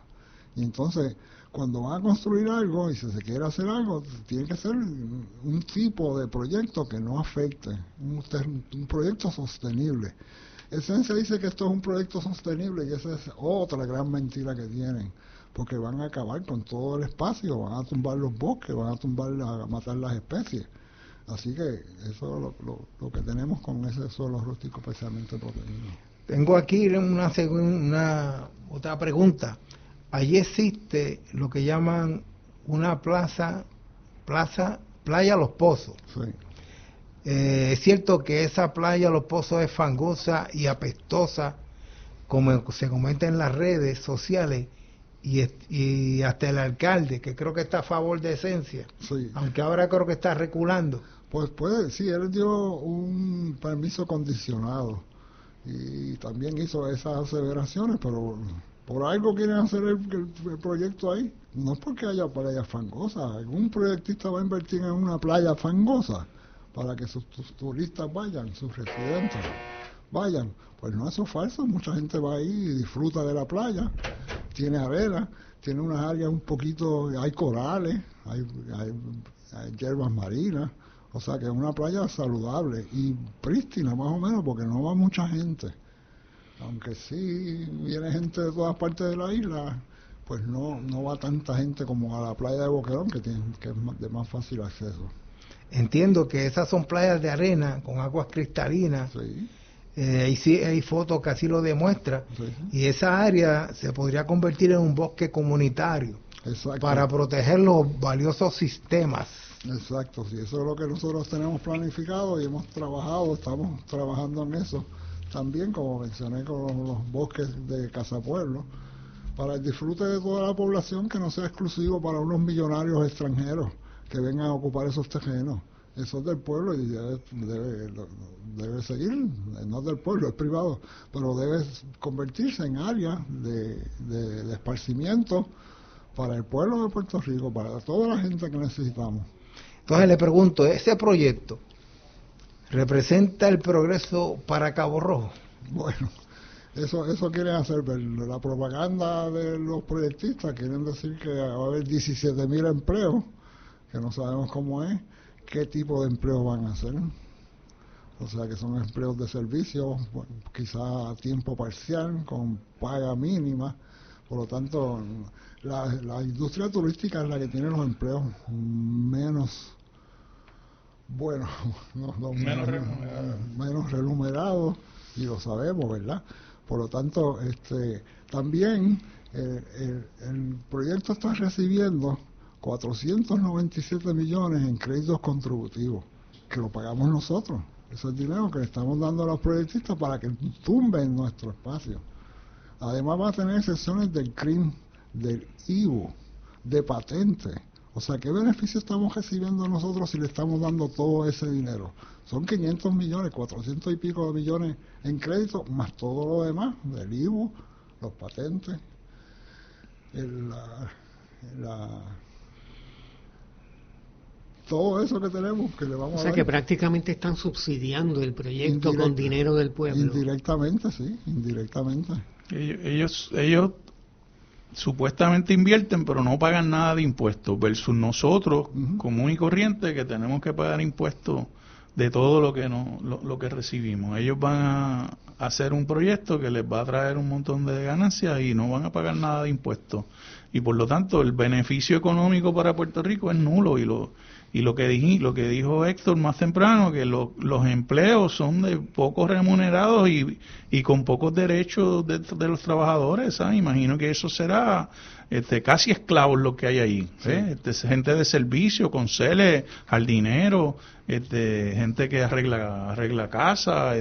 Y entonces, cuando van a construir algo y si se quiere hacer algo, tiene que ser un tipo de proyecto que no afecte, un proyecto sostenible. Esencia dice que esto es un proyecto sostenible y esa es otra gran mentira que tienen, porque van a acabar con todo el espacio, van a tumbar los bosques, van a matar las especies. Así que eso es lo que tenemos con ese suelo rústico especialmente protegido. Tengo aquí una otra pregunta. Allí existe lo que llaman una playa Los Pozos. Sí. Es cierto que esa playa Los Pozos es fangosa y apestosa, como se comenta en las redes sociales, y hasta el alcalde, que creo que está a favor de Esencia, sí, aunque ahora creo que está reculando. Pues puede, sí, él dio un permiso condicionado y también hizo esas aseveraciones, pero por algo quieren hacer el proyecto ahí. No es porque haya playas fangosas. Algún proyectista va a invertir en una playa fangosa para que sus turistas vayan, sus residentes vayan. Pues no, eso es falso. Mucha gente va ahí y disfruta de la playa. Tiene arena, tiene unas áreas un poquito, hay corales, hay hierbas marinas. O sea que es una playa saludable y prístina más o menos, porque no va mucha gente. Aunque sí viene gente de todas partes de la isla, pues no va tanta gente como a la playa de Boquerón, que es de más fácil acceso. Entiendo que esas son playas de arena con aguas cristalinas. Sí. Y sí, hay fotos que así lo demuestran. Sí. Y esa área se podría convertir en un bosque comunitario. Exacto. Para proteger los valiosos sistemas. Exacto, sí, eso es lo que nosotros tenemos planificado y hemos trabajado, estamos trabajando en eso. También, como mencioné, con los bosques de Casa Pueblo, para el disfrute de toda la población, que no sea exclusivo para unos millonarios extranjeros que vengan a ocupar esos terrenos. Eso es del pueblo y debe seguir, no es del pueblo, es privado, pero debe convertirse en área de esparcimiento para el pueblo de Puerto Rico, para toda la gente que necesitamos. Entonces le pregunto, ¿ese proyecto representa el progreso para Cabo Rojo? Bueno, eso quieren hacer ver. La propaganda de los proyectistas quieren decir que va a haber 17,000 empleos, que no sabemos cómo es, qué tipo de empleos van a hacer. O sea que son empleos de servicio, quizá a tiempo parcial, con paga mínima. Por lo tanto, la industria turística es la que tiene los empleos menos, bueno, menos remunerados, y lo sabemos, ¿verdad? Por lo tanto, también el proyecto está recibiendo 497 millones en créditos contributivos, que lo pagamos nosotros. Eso es dinero que le estamos dando a los proyectistas para que tumben nuestro espacio. Además va a tener secciones del CRIM, del IVU, de patente. O sea, ¿qué beneficio estamos recibiendo nosotros si le estamos dando todo ese dinero? Son 500 millones, 400 y pico de millones en crédito, más todo lo demás, del IVU, los patentes, todo eso que tenemos que le vamos a dar. O sea que prácticamente están subsidiando el proyecto con dinero del pueblo. Indirectamente, sí, indirectamente. Ellos supuestamente invierten, pero no pagan nada de impuestos, versus nosotros, común y corriente, que tenemos que pagar impuestos de todo lo que lo que recibimos. Ellos van a hacer un proyecto que les va a traer un montón de ganancias y no van a pagar nada de impuestos. Y por lo tanto, el beneficio económico para Puerto Rico es nulo. Y lo que dijo Héctor más temprano, que los empleos son de poco remunerados y con pocos derechos de los trabajadores, ¿sabes? Imagino que eso será casi esclavos lo que hay ahí, sí. Gente de servicio, conserjes, jardineros, gente que arregla casa,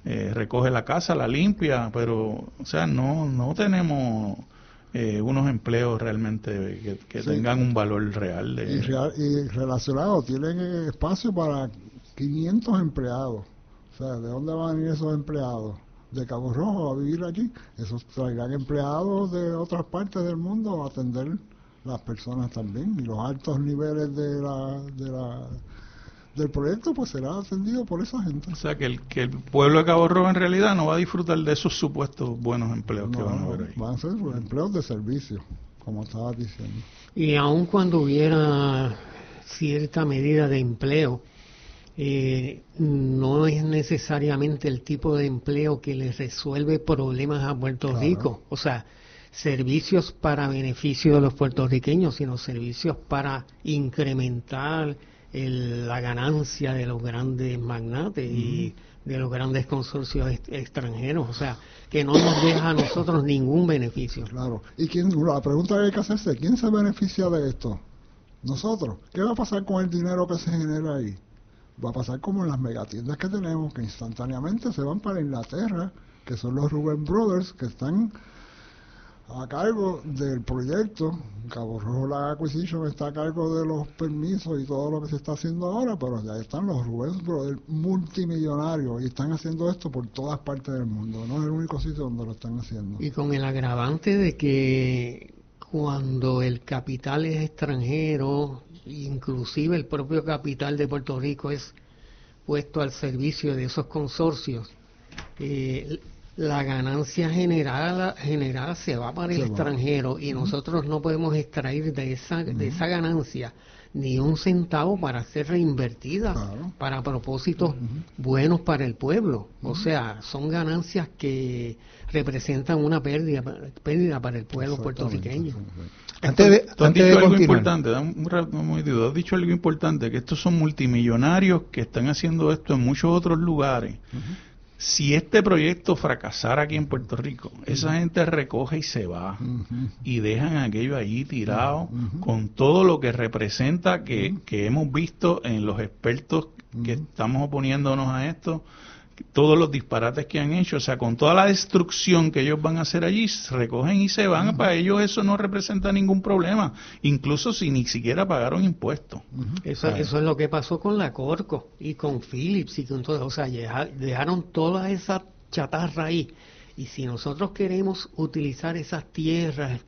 recoge la casa, la limpia, pero o sea, no tenemos unos empleos realmente que sí, tengan un valor real. Y relacionado, tienen espacio para 500 empleados. O sea, ¿de dónde van a venir esos empleados? De Cabo Rojo a vivir aquí. Esos traerán empleados de otras partes del mundo a atender las personas también. Y los altos niveles del proyecto pues será atendido por esa gente. O sea que el pueblo de Cabo Rojo en realidad no va a disfrutar de esos supuestos buenos empleos que van a haber ahí. Van a ser empleos de servicio, como estaba diciendo. Y aun cuando hubiera cierta medida de empleo, no es necesariamente el tipo de empleo que les resuelve problemas a Puerto Rico. O sea, servicios para beneficio de los puertorriqueños, sino servicios para incrementar la ganancia de los grandes magnates y de los grandes consorcios extranjeros, o sea, que no nos deja a nosotros ningún beneficio. Claro, y la pregunta que hay que hacerse, ¿quién se beneficia de esto? Nosotros. ¿Qué va a pasar con el dinero que se genera ahí? Va a pasar como en las megatiendas que tenemos, que instantáneamente se van para Inglaterra, que son los Rubén Brothers, que están a cargo del proyecto. Cabo Rojo Land Acquisition está a cargo de los permisos y todo lo que se está haciendo ahora, pero ya están los Rubén Brothers multimillonarios y están haciendo esto por todas partes del mundo. No es el único sitio donde lo están haciendo. Y con el agravante de que cuando el capital es extranjero, inclusive el propio capital de Puerto Rico es puesto al servicio de esos consorcios, la ganancia generada se va para el extranjero y nosotros no podemos extraer de esa ganancia ni un centavo para ser reinvertida para propósitos buenos para el pueblo. O sea, son ganancias que representan una pérdida para el pueblo puertorriqueño. Tú has dicho algo importante, has dicho algo importante, que estos son multimillonarios que están haciendo esto en muchos otros lugares. Si este proyecto fracasara aquí en Puerto Rico, esa gente recoge y se va y dejan aquello allí tirado con todo lo que representa que hemos visto en los expertos que estamos oponiéndonos a esto, todos los disparates que han hecho, o sea, con toda la destrucción que ellos van a hacer allí, recogen y se van. Para ellos eso no representa ningún problema, incluso si ni siquiera pagaron impuestos. Eso es lo que pasó con la Corco y con Philips y con todo, o sea, dejaron toda esa chatarra ahí. Y si nosotros queremos utilizar esas tierras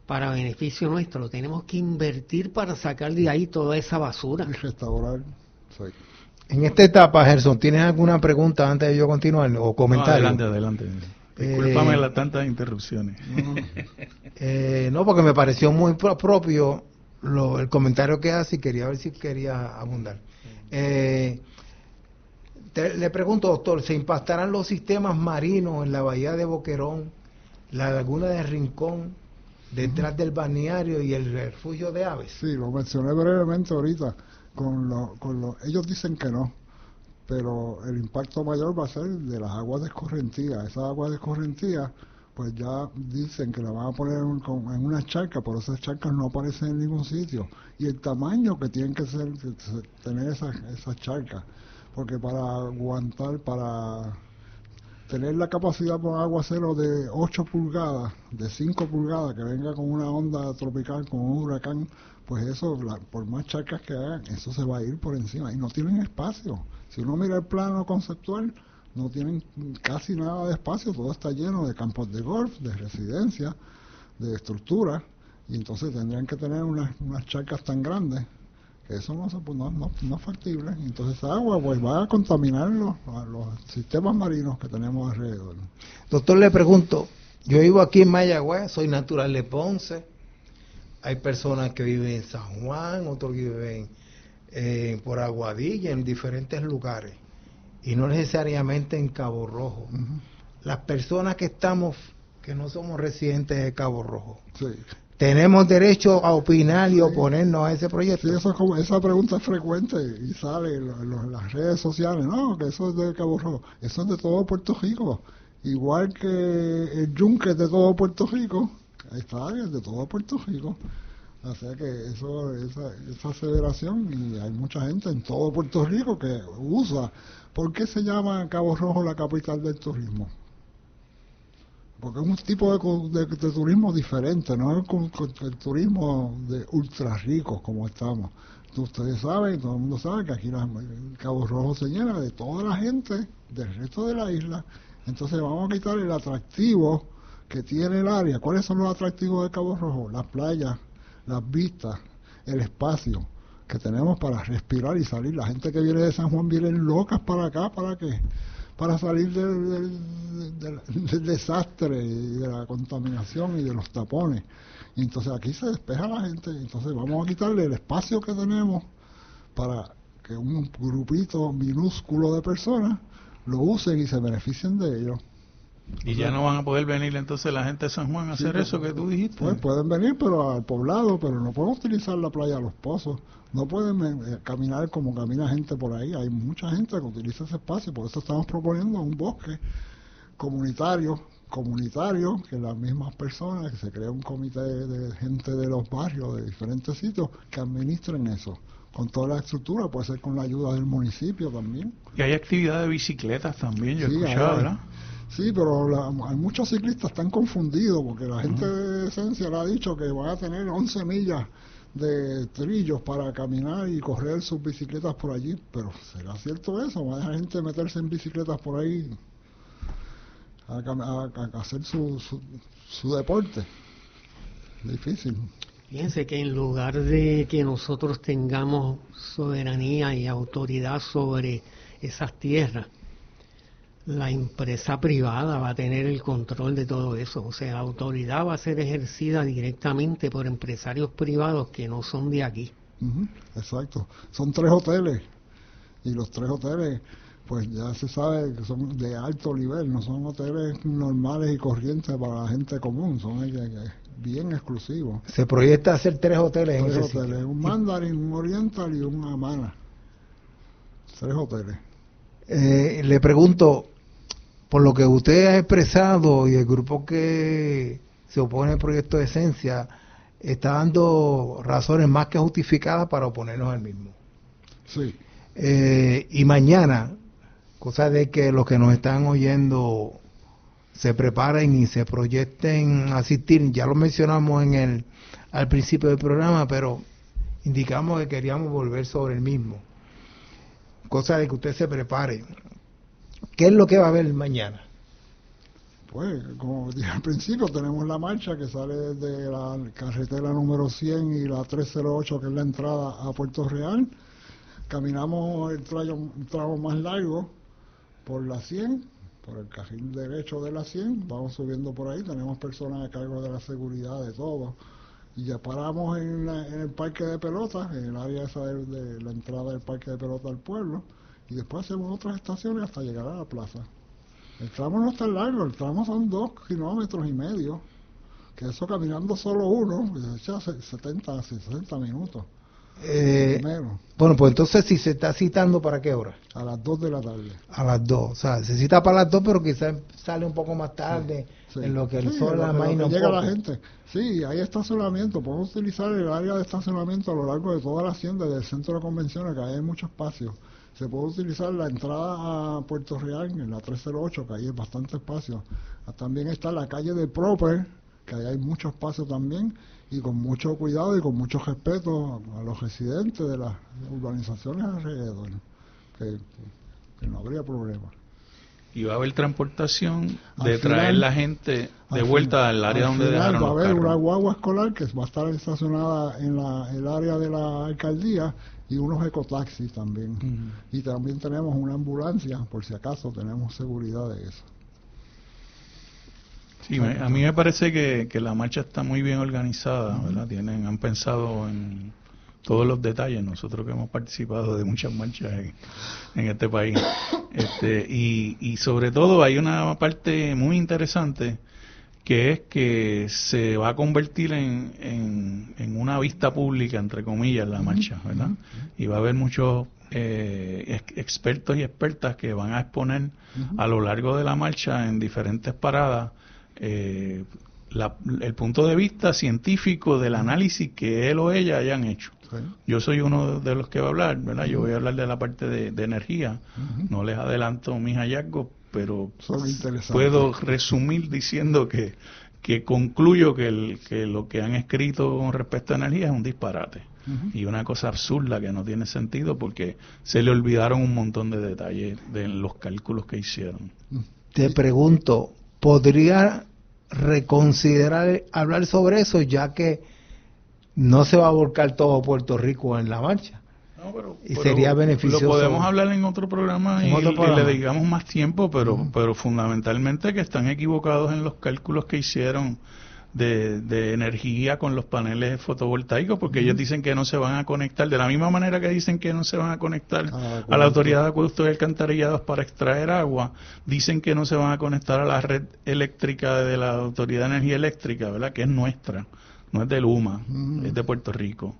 para beneficio nuestro, tenemos que invertir para sacar de ahí toda esa basura. Y restaurar, sí. En esta etapa, Gerson, ¿tienes alguna pregunta antes de yo continuar o comentario? No, adelante. Discúlpame las tantas interrupciones. No, porque me pareció muy propio el comentario que hace y quería ver si quería abundar. Le pregunto, doctor, ¿se impactarán los sistemas marinos en la bahía de Boquerón, la laguna de Rincón, detrás del balneario y el refugio de aves? Sí, lo mencioné brevemente ahorita. Ellos dicen que no, pero el impacto mayor va a ser de las aguas de escorrentía. Esas aguas de escorrentía, pues ya dicen que la van a poner en una charca, pero esas charcas no aparecen en ningún sitio. Y el tamaño que tienen que tener esas charcas, porque para tener la capacidad por aguacero de 8 pulgadas, de 5 pulgadas, que venga con una onda tropical, con un huracán, pues eso, por más charcas que hagan, eso se va a ir por encima. Y no tienen espacio. Si uno mira el plano conceptual, no tienen casi nada de espacio. Todo está lleno de campos de golf, de residencias, de estructuras. y entonces tendrían que tener unas charcas tan grandes que eso no es factible. Entonces esa agua pues va a contaminar los sistemas marinos que tenemos alrededor. Doctor, le pregunto, yo vivo aquí en Mayagüez, soy natural de Ponce, hay personas que viven en San Juan, otros que viven por Aguadilla, en diferentes lugares, y no necesariamente en Cabo Rojo. Uh-huh. Las personas que no somos residentes de Cabo Rojo, Sí. ¿tenemos derecho a opinar y oponernos a ese proyecto? Sí, esa pregunta es frecuente y sale en las redes sociales. No, que eso es de Cabo Rojo. Eso es de todo Puerto Rico. Igual que el yunque es de todo Puerto Rico, esta área es de todo Puerto Rico. O sea que esa aseveración, y hay mucha gente en todo Puerto Rico que usa. ¿Por qué se llama Cabo Rojo la capital del turismo? Porque es un tipo de turismo diferente, no es el turismo de ultra ricos como estamos. Ustedes saben, todo el mundo sabe que aquí Cabo Rojo se llena de toda la gente del resto de la isla. Entonces vamos a quitar el atractivo que tiene el área. ¿Cuáles son los atractivos de Cabo Rojo? Las playas, las vistas, el espacio que tenemos para respirar y salir. La gente que viene de San Juan viene locas para acá, ¿para qué? Para salir del desastre y de la contaminación y de los tapones. Y entonces aquí se despeja la gente, entonces vamos a quitarle el espacio que tenemos para que un grupito minúsculo de personas lo usen y se beneficien de ello. Y ya no van a poder venir entonces la gente de San Juan a hacer eso que tú dijiste. Pues pueden venir pero al poblado, pero no pueden utilizar la playa de Los Pozos, no pueden caminar como camina gente por ahí. Hay mucha gente que utiliza ese espacio, por eso estamos proponiendo un bosque comunitario, que las mismas personas, que se crea un comité de gente de los barrios, de diferentes sitios, que administren eso. Con toda la estructura, puede ser con la ayuda del municipio también. Y hay actividad de bicicletas también, yo he Sí, escuchado, ¿verdad? Sí, pero hay muchos ciclistas están confundidos porque la gente de Esencia le ha dicho que van a tener 11 millas de trillos para caminar y correr sus bicicletas por allí, pero ¿será cierto eso? ¿Va a dejar gente meterse en bicicletas por ahí a hacer su deporte? Difícil. Fíjense que en lugar de que nosotros tengamos soberanía y autoridad sobre esas tierras, la empresa privada va a tener el control de todo eso. O sea, la autoridad va a ser ejercida directamente por empresarios privados que no son de aquí. Uh-huh, exacto. Son 3 hoteles y los 3 hoteles pues ya se sabe que son de alto nivel, no son hoteles normales y corrientes para la gente común, son bien exclusivos. Se proyecta hacer 3 hoteles en 3 ese hoteles, sitio. un Mandarin, un Oriental y un Amana. 3 hoteles. Le pregunto, por lo que usted ha expresado y el grupo que se opone al proyecto de Esencia está dando razones más que justificadas para oponernos al mismo. Sí. Y mañana, cosa de que los que nos están oyendo se preparen y se proyecten a asistir, ya lo mencionamos al principio del programa, pero indicamos que queríamos volver sobre el mismo. Cosa de que usted se prepare. ¿Qué es lo que va a haber mañana? Pues, como dije al principio, tenemos la marcha que sale desde la carretera número 100 y la 308, que es la entrada a Puerto Real. Caminamos el tramo más largo por la 100, por el carril derecho de la 100, vamos subiendo por ahí, tenemos personas a cargo de la seguridad, de todo. Y ya paramos en el parque de pelotas, en el área esa de la entrada del parque de pelotas al pueblo, y después hacemos otras estaciones hasta llegar a la plaza. El tramo no es tan largo, el tramo son 2,5 kilómetros, que eso caminando solo uno, se echa 70, 60 minutos. Menos. Bueno, pues entonces si se está citando, ¿para qué hora? A las 2 de la tarde. A las 2, o sea, se cita para las 2, pero quizás sale un poco más tarde, Sí. en lo que el Sí, sol en lo amaina que un llega poco. la gente. Sí, hay estacionamiento, podemos utilizar el área de estacionamiento a lo largo de toda la hacienda, del centro de convenciones, que hay mucho espacio. Se puede utilizar la entrada a Puerto Real, en la 308, que ahí hay bastante espacio. También está la calle de Proper, que ahí hay mucho espacio también, y con mucho cuidado y con mucho respeto a los residentes de las urbanizaciones alrededor, que no habría problema. y va a haber transportación de Al traer final, la gente de vuelta al área donde final dejaron va a los haber carros. una guagua escolar que va a estar estacionada en el área de la alcaldía y unos ecotaxis también. Y también tenemos una ambulancia, por si acaso tenemos seguridad de eso. Sí, a mí me parece que la marcha está muy bien organizada, ¿verdad? Han pensado en todos los detalles, nosotros que hemos participado de muchas marchas en este país. Y sobre todo hay una parte muy interesante, que es que se va a convertir en una vista pública, entre comillas, la marcha, ¿verdad? Y va a haber muchos expertos y expertas que van a exponer a lo largo de la marcha en diferentes paradas el punto de vista científico del análisis que él o ella hayan hecho. Sí. Yo soy uno de los que va a hablar, ¿verdad? Yo voy a hablar de la parte de energía. No les adelanto mis hallazgos, pero Son interesantes. puedo resumir diciendo que concluyo que lo que han escrito con respecto a energía es un disparate. Y una cosa absurda que no tiene sentido, porque se le olvidaron un montón de detalles de los cálculos que hicieron. Te pregunto, ¿podría reconsiderar hablar sobre eso, ya que no se va a volcar todo Puerto Rico en la marcha? No, pero sería beneficioso. Lo podemos hablar en otro programa y le dedicamos más tiempo, pero fundamentalmente que están equivocados en los cálculos que hicieron de energía con los paneles fotovoltaicos, porque ellos dicen que no se van a conectar, de la misma manera que dicen que no se van a conectar a la Autoridad de Acueductos y Alcantarillados para extraer agua, dicen que no se van a conectar a la red eléctrica de la Autoridad de Energía Eléctrica, ¿verdad? Que es nuestra, no es de Luma, es de Puerto Rico.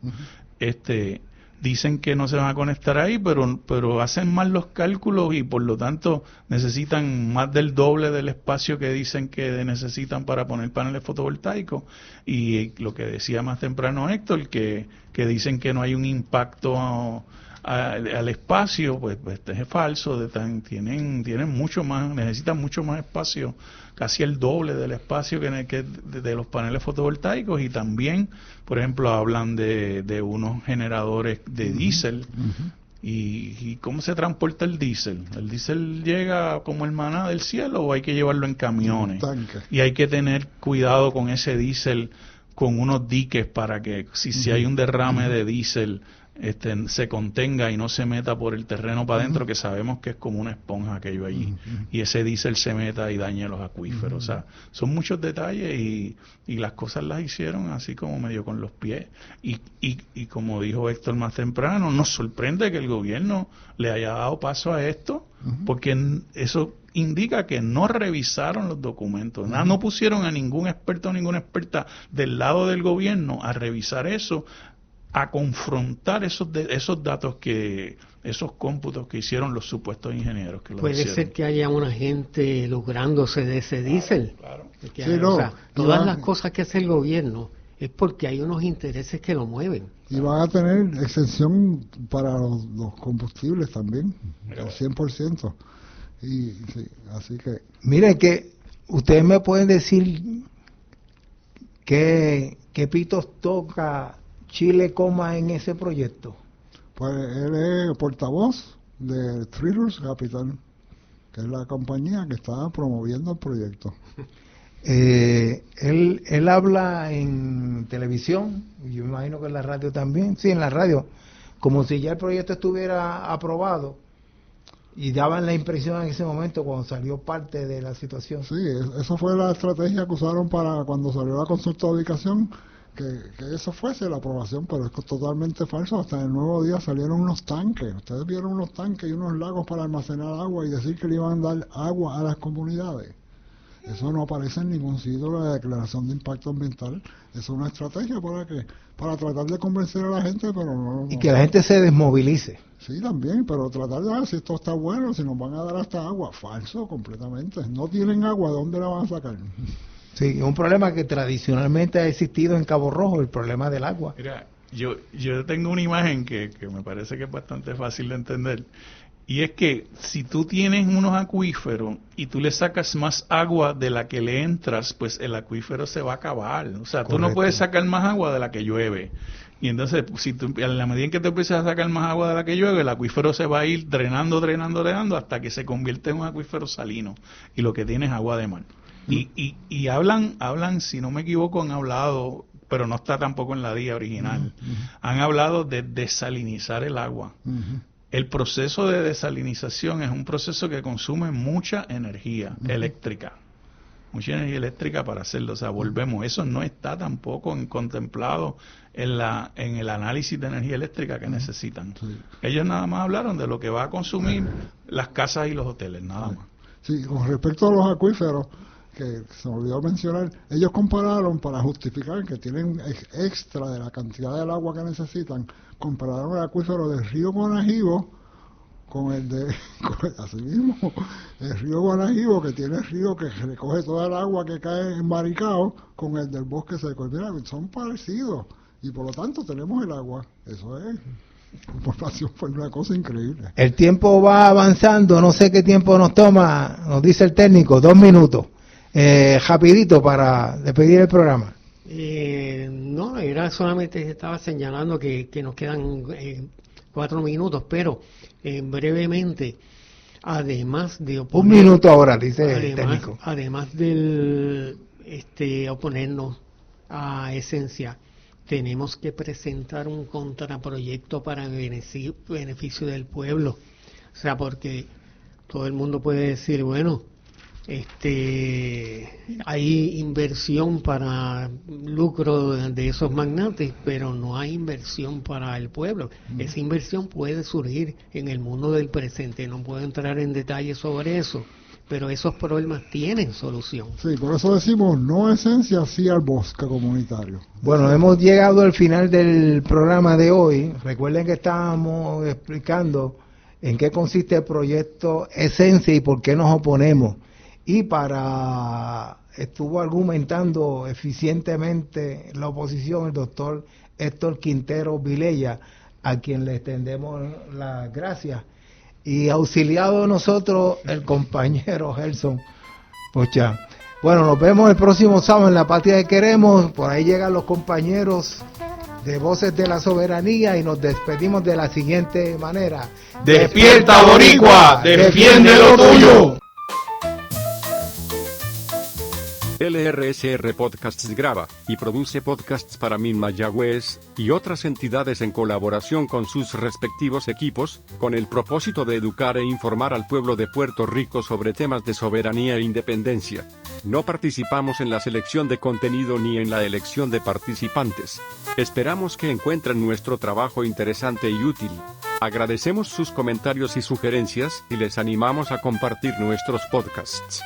Dicen que no se van a conectar ahí, pero hacen mal los cálculos y por lo tanto necesitan más del doble del espacio que dicen que necesitan para poner paneles fotovoltaicos. Y lo que decía más temprano Héctor, que dicen que no hay un impacto al espacio, pues es falso. Tienen mucho más, necesitan mucho más espacio, casi el doble del espacio que de los paneles fotovoltaicos. Y también, por ejemplo, hablan de unos generadores de diésel. ¿Y cómo se transporta el diésel? ¿El diésel llega como el maná del cielo o hay que llevarlo en camiones? Y hay que tener cuidado con ese diésel, con unos diques para que si hay un derrame de diésel se contenga y no se meta por el terreno para adentro, que sabemos que es como una esponja aquello allí, y ese diésel se meta y dañe los acuíferos. O sea, son muchos detalles y las cosas las hicieron así como medio con los pies. Y como dijo Héctor más temprano, nos sorprende que el gobierno le haya dado paso a esto, porque eso indica que no revisaron los documentos, no pusieron a ningún experto o ninguna experta del lado del gobierno a revisar eso, a confrontar esos datos, esos cómputos que hicieron los supuestos ingenieros que lo Puede hicieron. ser que haya una gente lucrándose de ese diésel. Claro. Todas las cosas que hace el gobierno es porque hay unos intereses que lo mueven. Y van a tener exención para los combustibles también, al 100%. Y sí, así que... Mire, que ustedes me pueden decir qué pitos toca Chile Coma en ese proyecto. Pues él es portavoz de Thrillers Capital, que es la compañía que está promoviendo el proyecto. Él habla en televisión, y yo me imagino que en la radio también, sí, en la radio, como si ya el proyecto estuviera aprobado, y daban la impresión en ese momento cuando salió parte de la situación. Sí, eso fue la estrategia que usaron para cuando salió la consulta de ubicación, que eso fuese la aprobación, pero es totalmente falso. Hasta el nuevo día salieron unos tanques. Ustedes vieron unos tanques y unos lagos para almacenar agua y decir que le iban a dar agua a las comunidades. Eso no aparece en ningún sitio de la declaración de impacto ambiental. Eso es una estrategia para tratar de convencer a la gente, pero no. Y que la gente se desmovilice. Sí, también, pero tratar de ver si esto está bueno, si nos van a dar hasta agua. Falso, completamente. No tienen agua, ¿dónde la van a sacar? Sí, es un problema que tradicionalmente ha existido en Cabo Rojo, el problema del agua. Mira, yo tengo una imagen que me parece que es bastante fácil de entender, y es que si tú tienes unos acuíferos y tú le sacas más agua de la que le entras, pues el acuífero se va a acabar. O sea, tú no puedes sacar más agua de la que llueve. Y entonces, si tú, a la medida en que te empiezas a sacar más agua de la que llueve, el acuífero se va a ir drenando hasta que se convierte en un acuífero salino. Y lo que tiene es agua de mar. Y hablan, si no me equivoco, han hablado, pero no está tampoco en la DIA original, han hablado de desalinizar el agua. El proceso de desalinización es un proceso que consume mucha energía eléctrica. Mucha energía eléctrica para hacerlo, o sea, volvemos, eso no está tampoco contemplado en el análisis de energía eléctrica que necesitan. Sí. Ellos nada más hablaron de lo que va a consumir las casas y los hoteles, nada más. Sí, con respecto a los acuíferos, que se me olvidó mencionar, ellos compararon para justificar que tienen extra de la cantidad del agua que necesitan, compararon el acuífero del río Guanajibo con el de, así mismo, el río Guanajibo, que tiene el río que recoge toda el agua que cae en Maricao, con el del bosque seco. Mira, son parecidos, y por lo tanto tenemos el agua. Eso es información, fue una cosa increíble. El tiempo va avanzando, no sé qué tiempo nos toma, nos dice el técnico, 2 minutos. Rapidito para despedir el programa. No, era solamente estaba señalando que nos quedan 4 minutos, pero brevemente, además de oponer, 1 minuto ahora, dice el técnico. Además del oponernos a Esencia, tenemos que presentar un contraproyecto para el beneficio del pueblo. O sea, porque todo el mundo puede decir, bueno, hay inversión para lucro de esos magnates, pero no hay inversión para el pueblo. Esa inversión puede surgir en el mundo del presente, no puedo entrar en detalle sobre eso, pero esos problemas tienen solución. Sí, por eso decimos no Esencia, sí al bosque comunitario. Bueno, hemos llegado al final del programa de hoy. Recuerden que estábamos explicando en qué consiste el proyecto Esencia y por qué nos oponemos. Y estuvo argumentando eficientemente la oposición el doctor Héctor Quintero Vilella, a quien le extendemos las gracias. Y auxiliado de nosotros el compañero Gerson Pochán. Bueno, nos vemos el próximo sábado en La Patria que Queremos. Por ahí llegan los compañeros de Voces de la Soberanía y nos despedimos de la siguiente manera. ¡Despierta, Boricua! ¡Defiende lo tuyo! LRSR Podcasts graba y produce podcasts para Mayagüez y otras entidades en colaboración con sus respectivos equipos, con el propósito de educar e informar al pueblo de Puerto Rico sobre temas de soberanía e independencia. No participamos en la selección de contenido ni en la elección de participantes. Esperamos que encuentren nuestro trabajo interesante y útil. Agradecemos sus comentarios y sugerencias y les animamos a compartir nuestros podcasts.